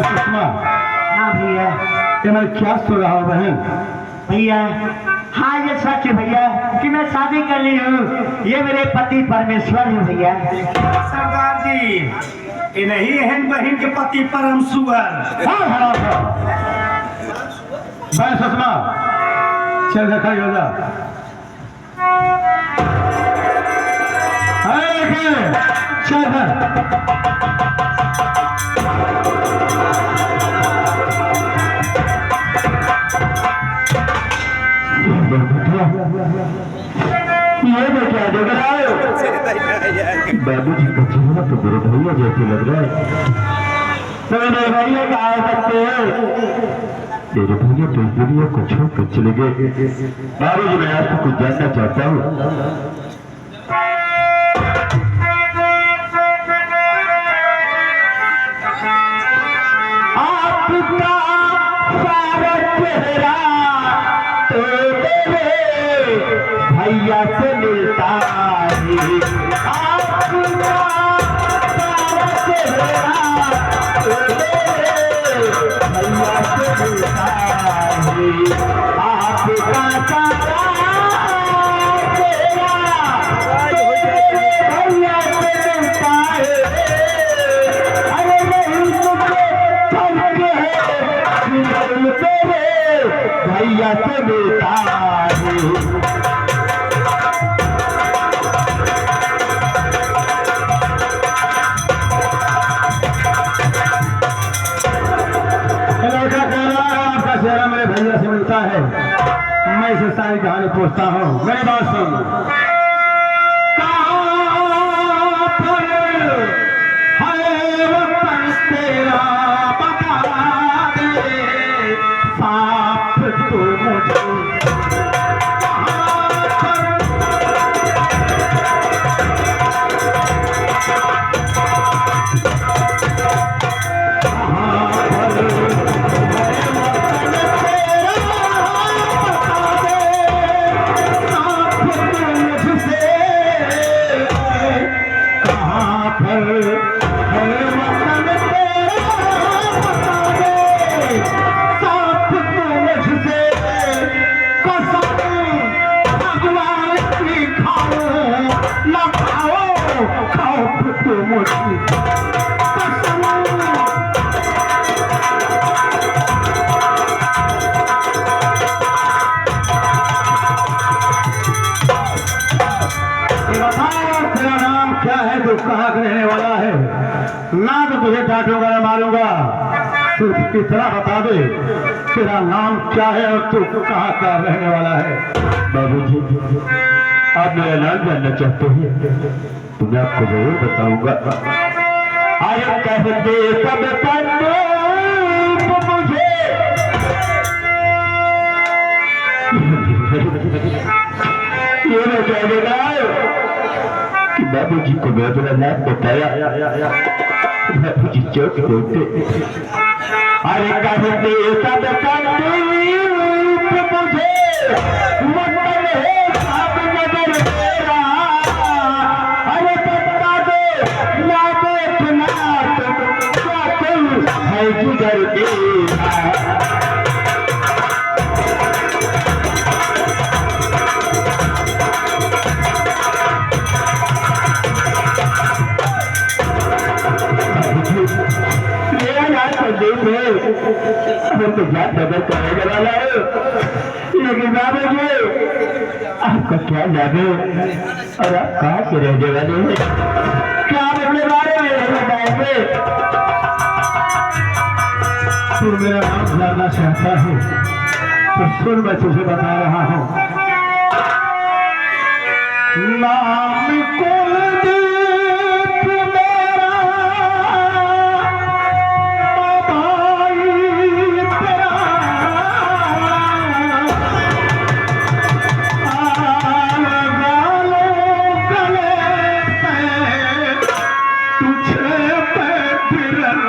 सुषमा हाँ भैया ये मैं क्या सुन रहा हूँ बहन भैया हाँ ये सच है भैया कि मैं शादी कर ली हूँ ये मेरे पति परमेश्वर है भैया सरदार जी ये नहीं है बहन के पति परम सुअर हाँ हाँ मैं सुषमा चल देखा हो जा चल ये मैं क्या देख रहा हूँ बाबूजी का चेहरा तो मेरे भैया जैसे लग रहा है तो मेरे भैया का आ सकते हैं मेरे भैया तो इस दुनिया को छोड़कर चले गए बाबूजी मैं आपको कुछ जानना चाहता हूँ आपका सारा चेहरा तो मेरे भैया से मिलता है आपका सारा चेहरा तो मेरे भैया से मिलता है आपका सारा चेहरा तो भैया से मिलता है अरे नहीं तुझे फर्क है तेरे भैया से मिलता है मेरे भैया से मिलता है मैं इसे सारी कहानी पूछता हूँ मेरी बात सुन कहाँ पर है वतन तेरा बता दे साफ तो मुझे कहाँ पर कहाँ का रहने वाला है ना तो तुझे डांटूंगा ना मारूंगा सिर्फ इतना बता दे तेरा नाम क्या है और तू कहाँ का रहने वाला है बाबूजी आप मेरा नाम जानना चाहते हैं तो मैं आपको जरूर बताऊंगा आए कहते सब मुझे ये मैं कह दे रहा हूँ कि बाबूजी को मैं अपना नाम बताया बाबूजी चौक होते अरे कहते सब मुझे मतलब है सब नजर मेरा अरे बता दो ना देखना तुम क्या तुम है जिगर मेरा तो जात बदल करने वाला है लेकिन बाबूजी आपका क्या लाभ है और आप कहाँ से रहने वाले हैं क्या आप अपने बारे में नहीं बताएंगे तू मेरा नाम जानना चाहता है तो सुन, मैं तुझे बता रहा हूँ। नाम कुलदीप मेरा, भाई तेरा, गालो गले पे तुझे पे फिरन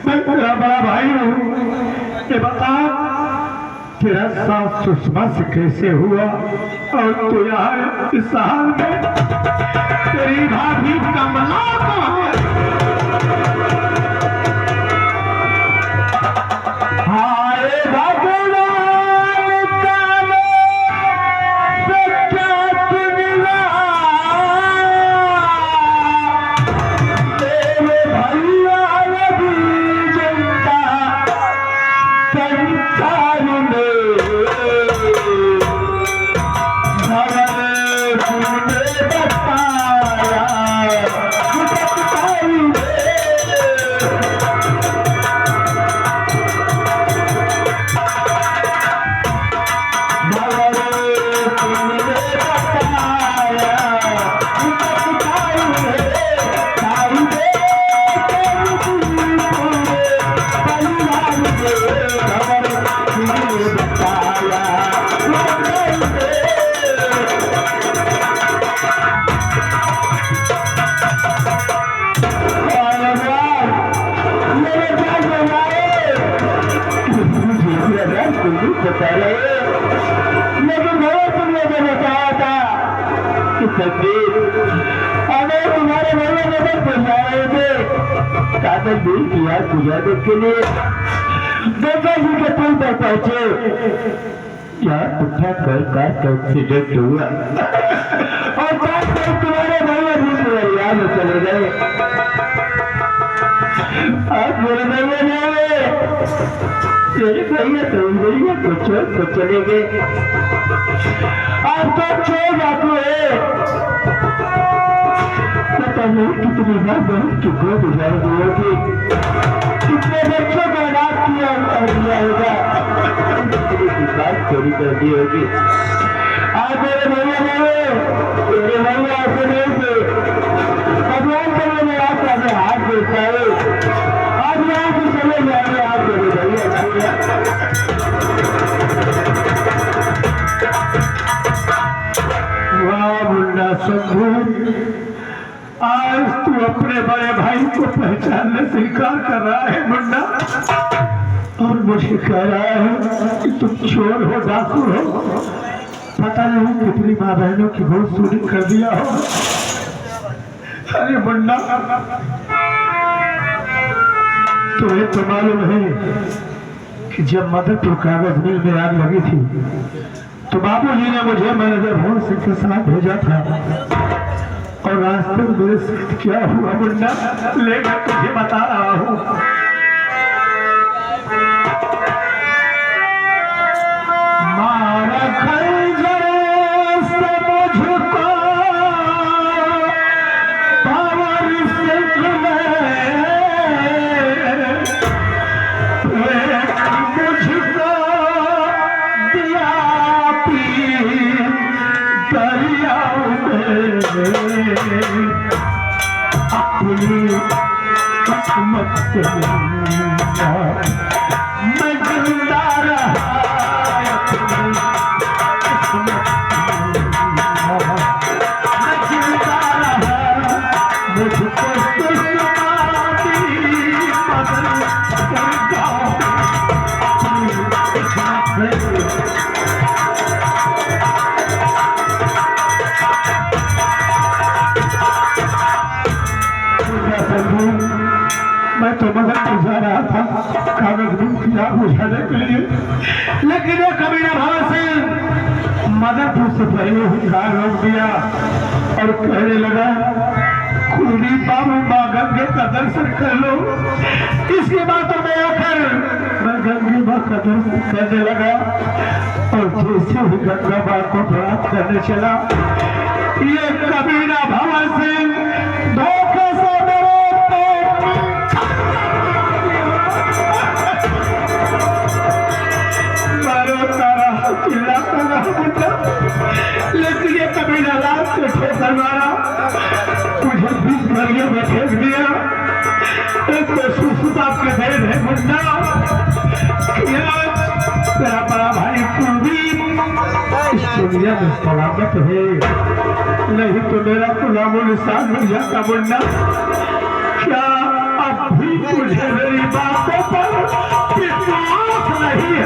मैं तेरा बड़ा भाई हूँ। ये बता तेरा साथ सुषमा से कैसे हुआ और तू यहाँ इस हाल में? तेरी भाभी कमला कहाँ है? हाय भगवान काले से क्या चुनिया, तेरे भैया ने भी जनता संसार में भगवान तूने बताया मुझे बताई लेकिन मैं तुमने जो बताया था कि तकदीर अगर तुम्हारे भैया नजर पहुंचा रहे थे कागज भी किया गुजारे के लिए देखा जी के पुल पर पहुंचे, क्या उठा कर का एक्सीडेंट हुआ और तुम्हारे भैया भी दरिया में चले गए। आज मेरे भैया जाए, तेरे भैया तो भैया को छोड़ को चले गए। अब तो छोड़ जाते है, पता नहीं कितनी बार बहुत की गोद उजाड़ दी होगी, कितने बच्चों का अनाथ किया दिया होगा, कितनी की बात चोरी कर दी होगी। आज मेरे भैया गए, तेरे भैया ऐसे नहीं थे। भगवान को मैंने आपका हाथ देता है, आज यहाँ से चले जाएंगे आप मेरे भैया। वाह मुन्ना शंभू, आज तू अपने बड़े भाई को पहचानने से इनकार कर रहा है मुन्ना, और मुझे कह रहा है कि तुम चोर हो, डाकू हो। पता नहीं कितनी माँ बहनों की बहुत चोरी कर दिया हो। अरे मुन्ना, तुम्हें तो मालूम है कि जब मदरपुर कागज मिल में आग लगी थी तो बाबूजी ने मुझे मैनेजर भवन सिंह के साथ भेजा था, और रास्ते में मेरे साथ क्या हुआ मुन्ना, ले मैं तुझे बता रहा हूँ। मारा खंजर से मुझको पावर सिंह ने, मुझको दिया दरियाओं में अपनी किस्मत से मैं जिंदा रहा, अपनी किस्मत मैं जिंदा रहा, मुझको दुश्मनी बदल कर जाओ अपनी किस्मत। से मदद बुझा रहा था, कागज भी बुझाने के लिए, लेकिन ये कबीरा भवन सिंह मदद से पहले ही कार रोक दिया और कहने लगा, कुलदीप बाबू माँ गंगे का दर्शन कर लो। इसके बाद तो मैं आकर मैं गंगे माँ का दर्शन करने लगा और जैसे ही गंगा माँ को प्राप्त करने चला, ये कबीरा भवन सिंह धोखे से मेरे मारो तारा चिल्ला कर, लेकिन ये कबीरा रात को ठोकर मारा, मुझे 20 गलियों में फेंक दिया। एक तो सुसुता के दे है मुन्ना, तेरा बड़ा भाई कुलदीप इस दुनिया में सलामत है, नहीं तो मेरा गुलाम निशान हो जाता मुन्ना। क्या अब भी मुझे मेरी बातों पर विश्वास नहीं है?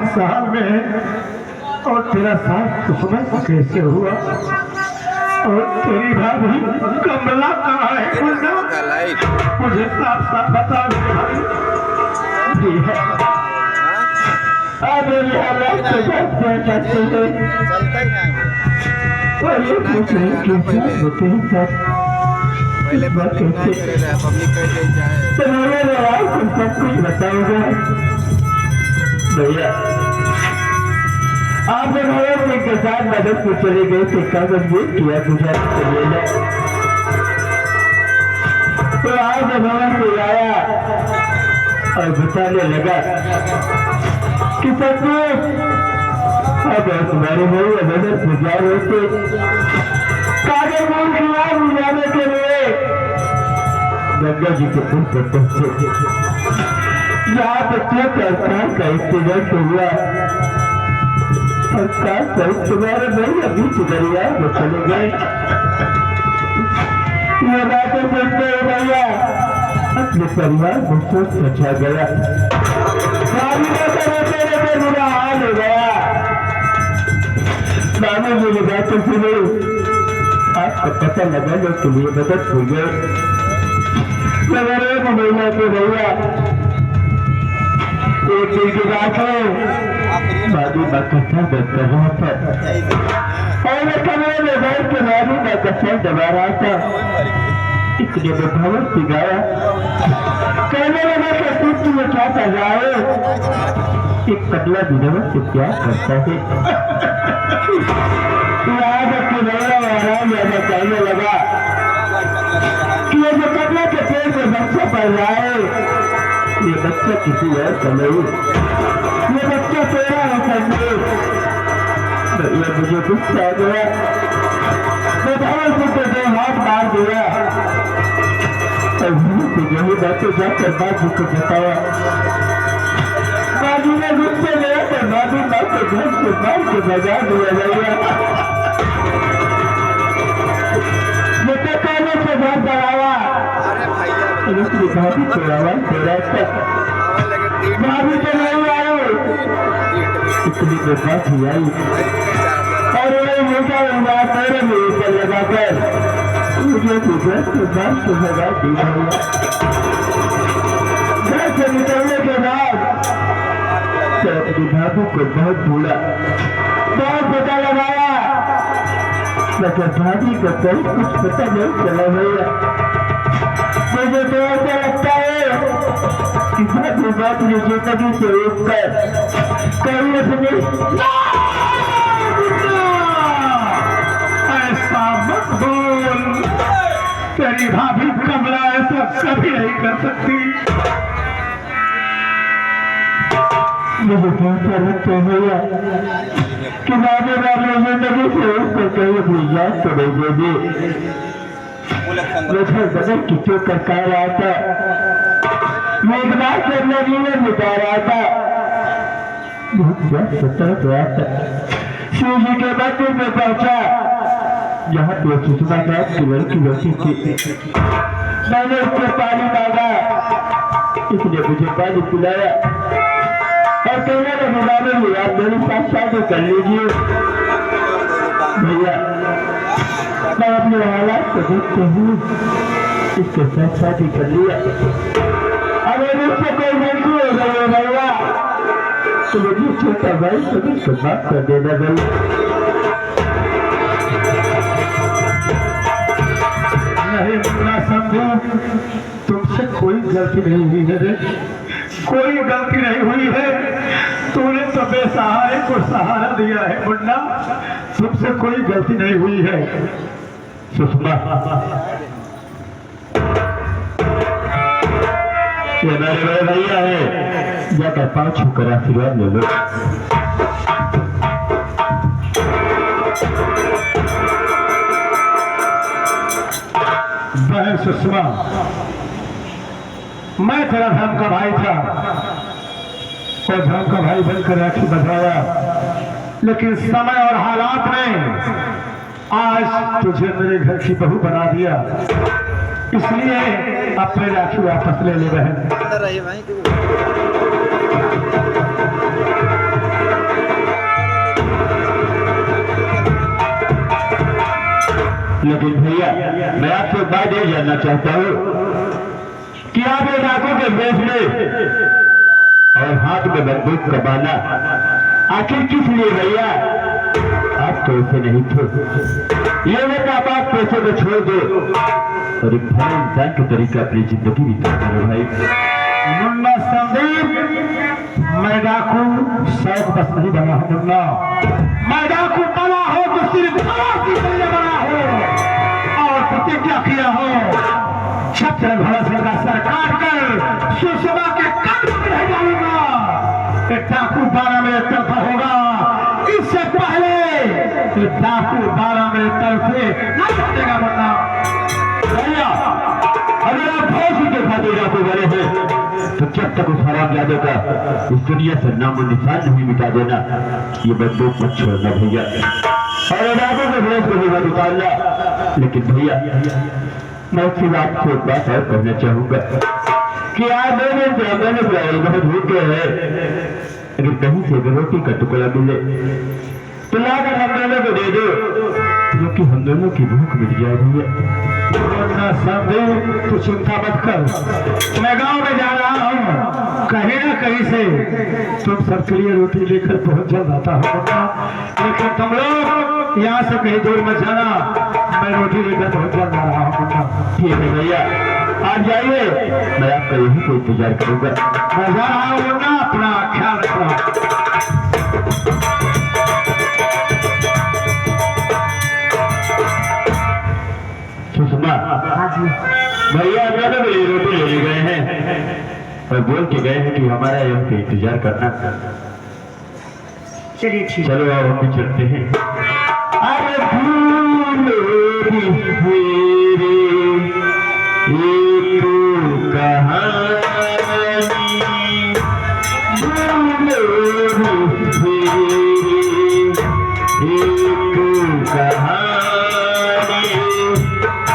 साल में और तेरा साथ किस्मत कैसे हुआ, और तेरी भाभी कमला कहाँ है मुन्ना? मुझे साफ साफ बता दे। जी है, अब हालात तो बहुत चाहते हैं और ये कुछ नहीं कैसे होते हैं सर, पहले पब्लिक तो मेरे व्यवहार को सब कुछ बताऊंगा भैया। आप जब भगत सिंह के साथ मदद को चले गए तो कागज भी किया गुजरात के लिए, तो आज जब भगत सिंह आया और बताने लगा कि सचमुच अब तुम्हारे भाई मदद गुजार होते कागज मूल खिलाफ बुझाने के लिए गंगा जी के पुल पर पहुंचे, यहाँ बच्चे सरकार का एक्सीडेंट हुआ, सरकार सहित तुम्हारे भाई अभी दरिया में चले गए। ये बातें सुनते हो भैया अपने परिवार में सोच बचा गया, रोते बुरा हाल हो गया। मानो ये बातें सुनो, आपको पता लगाने के लिए मदद हो गए। मगर एक महीना के भैया एक दिन की बात है, बाबू का कथा दबा रहा था और मैं कमरे में बैठ के बाबू का कथा दबा रहा था। इतने में भगत सिंह आया, कहने लगा कि तुम तुम्हें क्या कर रहा है? एक पतला विधवा से क्या करता है? याद अपनी भैया आराम ज्यादा कहने लगा कि ये जो पतला के पेड़ में बच्चा पड़ रहा है, ये बच्चा किसी और का नहीं, ये बच्चा तेरा है संजय। भैया मुझे गुस्सा आ गया, मैं भवन सिंह को 2 हाथ मार दिया और यही बातें जाकर बाबू को बताया। बाबू ने गुस्से लिया तो बाबू माँ को घर से मार के बजा दिया भैया। मुझे कहने से बहुत डराया, भाभी को आवाज दे रहा था, भाभी तो नहीं आयो। इतनी देर बात ही आई और उन्हें मोटा मेरे मुंह पर लगाकर मुझे गुजरात के बाद से लगा दिया। घर से निकलने के बाद अपनी भाभी को बहुत ढूंढा, बहुत पता लगाया, लेकिन भाभी को कहीं कुछ पता नहीं चला भैया। मुझे तो ऐसा लगता है कि भाभी बात ने जिंदगी से उठकर कहीं अपने ऐसा मत बोल, तेरी भाभी कमला ऐसा कभी नहीं कर सकती। मुझे क्या लगता है भैया कि बाबू बाबू जिंदगी से उठकर कहीं अपनी याद तो नहीं देगी। बदल किचो करता रहा था, मेघनाथ से नदी में मिटा रहा था, बहुत सतर्क रहा था, शिव जी के मंदिर में पहुंचा, जहाँ पे सुषमा का केवल की लड़की थी। मैंने उससे पानी मांगा, इसने मुझे पानी पिलाया और कहने लगा आप मेरे साथ शादी कर लीजिए। भैया मैं अपने हालात को देखते हूँ, इसके साथ शादी कर लिया। अगर मुझसे कोई गलती हो गई है भैया तो मुझे छोटा भाई कभी उसको माफ कर देना भैया। नहीं मुन्ना समझो, तुमसे कोई गलती नहीं हुई है रे, कोई गलती नहीं हुई है। तूने तो बेसहारे को सहारा दिया है मुन्ना, तुमसे कोई गलती नहीं हुई है। सुषमा ये मेरे बड़े भैया है, जाकर पाँव छूकर आशीर्वाद ले लो। बहन सुषमा, मैं तेरा धर्म का भाई था और धर्म का भाई बनकर राखी बंधवाया, लेकिन समय और हालात ने आज तुझे मेरे घर की बहू बना दिया, इसलिए अपने राखी वापस ले ले बहन। अंदर रहिए भाई। लेकिन भैया मैं आपसे बात ये जानना चाहता हूँ कि आप एक आंखों के बेस में और हाथ में बंदूक का बाना आखिर किस लिए भैया? आप तो ऐसे नहीं थे। ये नहीं आप पैसे को छोड़ दो और एक भले इंसान के तरीका अपनी जिंदगी बिता करो भाई। मुन्ना संदीप, मैं डाकू शौक बस नहीं बना हूँ मुन्ना, मैं डाकू बना हो तो सिर्फ बना हो और प्रतिज्ञा किया हो छत्र भरत सिंह का सर काट कर सुषमा के कब्र में रह जाऊंगा। डाकू 12 मेरे तरफ होगा, इससे पहले डाकू 12 मेरे तरफ से नहीं हटेगा। मुन्ना भैया अगर आप भौजी के खाते डाकू बने हैं तो जब तक उस हराम जादे का इस दुनिया से नामो निशान नहीं मिटा देना, ये बंदूक मत छोड़ना भैया और डाकू के भेष को भी मत उतारना। लेकिन भैया मैं फिर आपसे एक बात और कहना चाहूंगा कि आज मैंने बहुत भूखे है, अगर कहीं से भी रोटी का टुकड़ा मिले तो लाकर हम दोनों को दे दो, क्योंकि हम दोनों की भूख मिट जाएगी। तू चिंता मत कर, मैं गांव में जा रहा हूँ, कहीं ना कहीं से तुम सबके लिए रोटी लेकर पहुंच जाता हूँ, लेकिन तुम लोग यहाँ से कहीं दूर मत जाना, मैं रोटी लेकर पहुंच जा रहा हूँ। ठीक है भैया आप जाइए, मैं आपका यही को इंतजार करूंगा। मैं जा रहा हूँ ना, अपना ख्याल रखना। सुषमा भैया दोनों मेरी रोटी ले गए हैं और बोल के गए हैं कि हमारा यहाँ पे इंतजार करना। चलिए ठीक, चलो अब हम भी चलते हैं। अरे फूल एक कहानी एक कहानी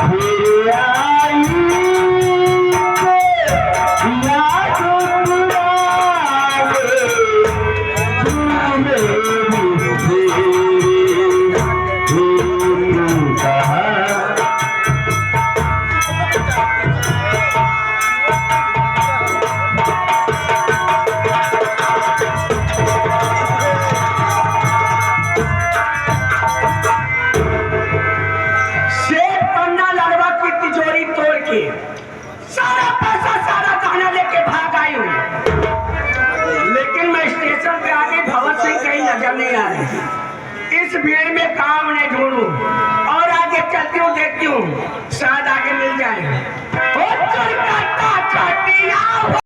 फिर आई याद सारा पैसा सारा गहना लेके भाग आई हूँ, लेकिन मैं स्टेशन पे आगे भगत सिंह कहीं नजर नहीं आ रही। इस भीड़ में काम नहीं ढूंढूं और आगे चलती हूँ, देखती हूँ शायद आगे मिल जाए।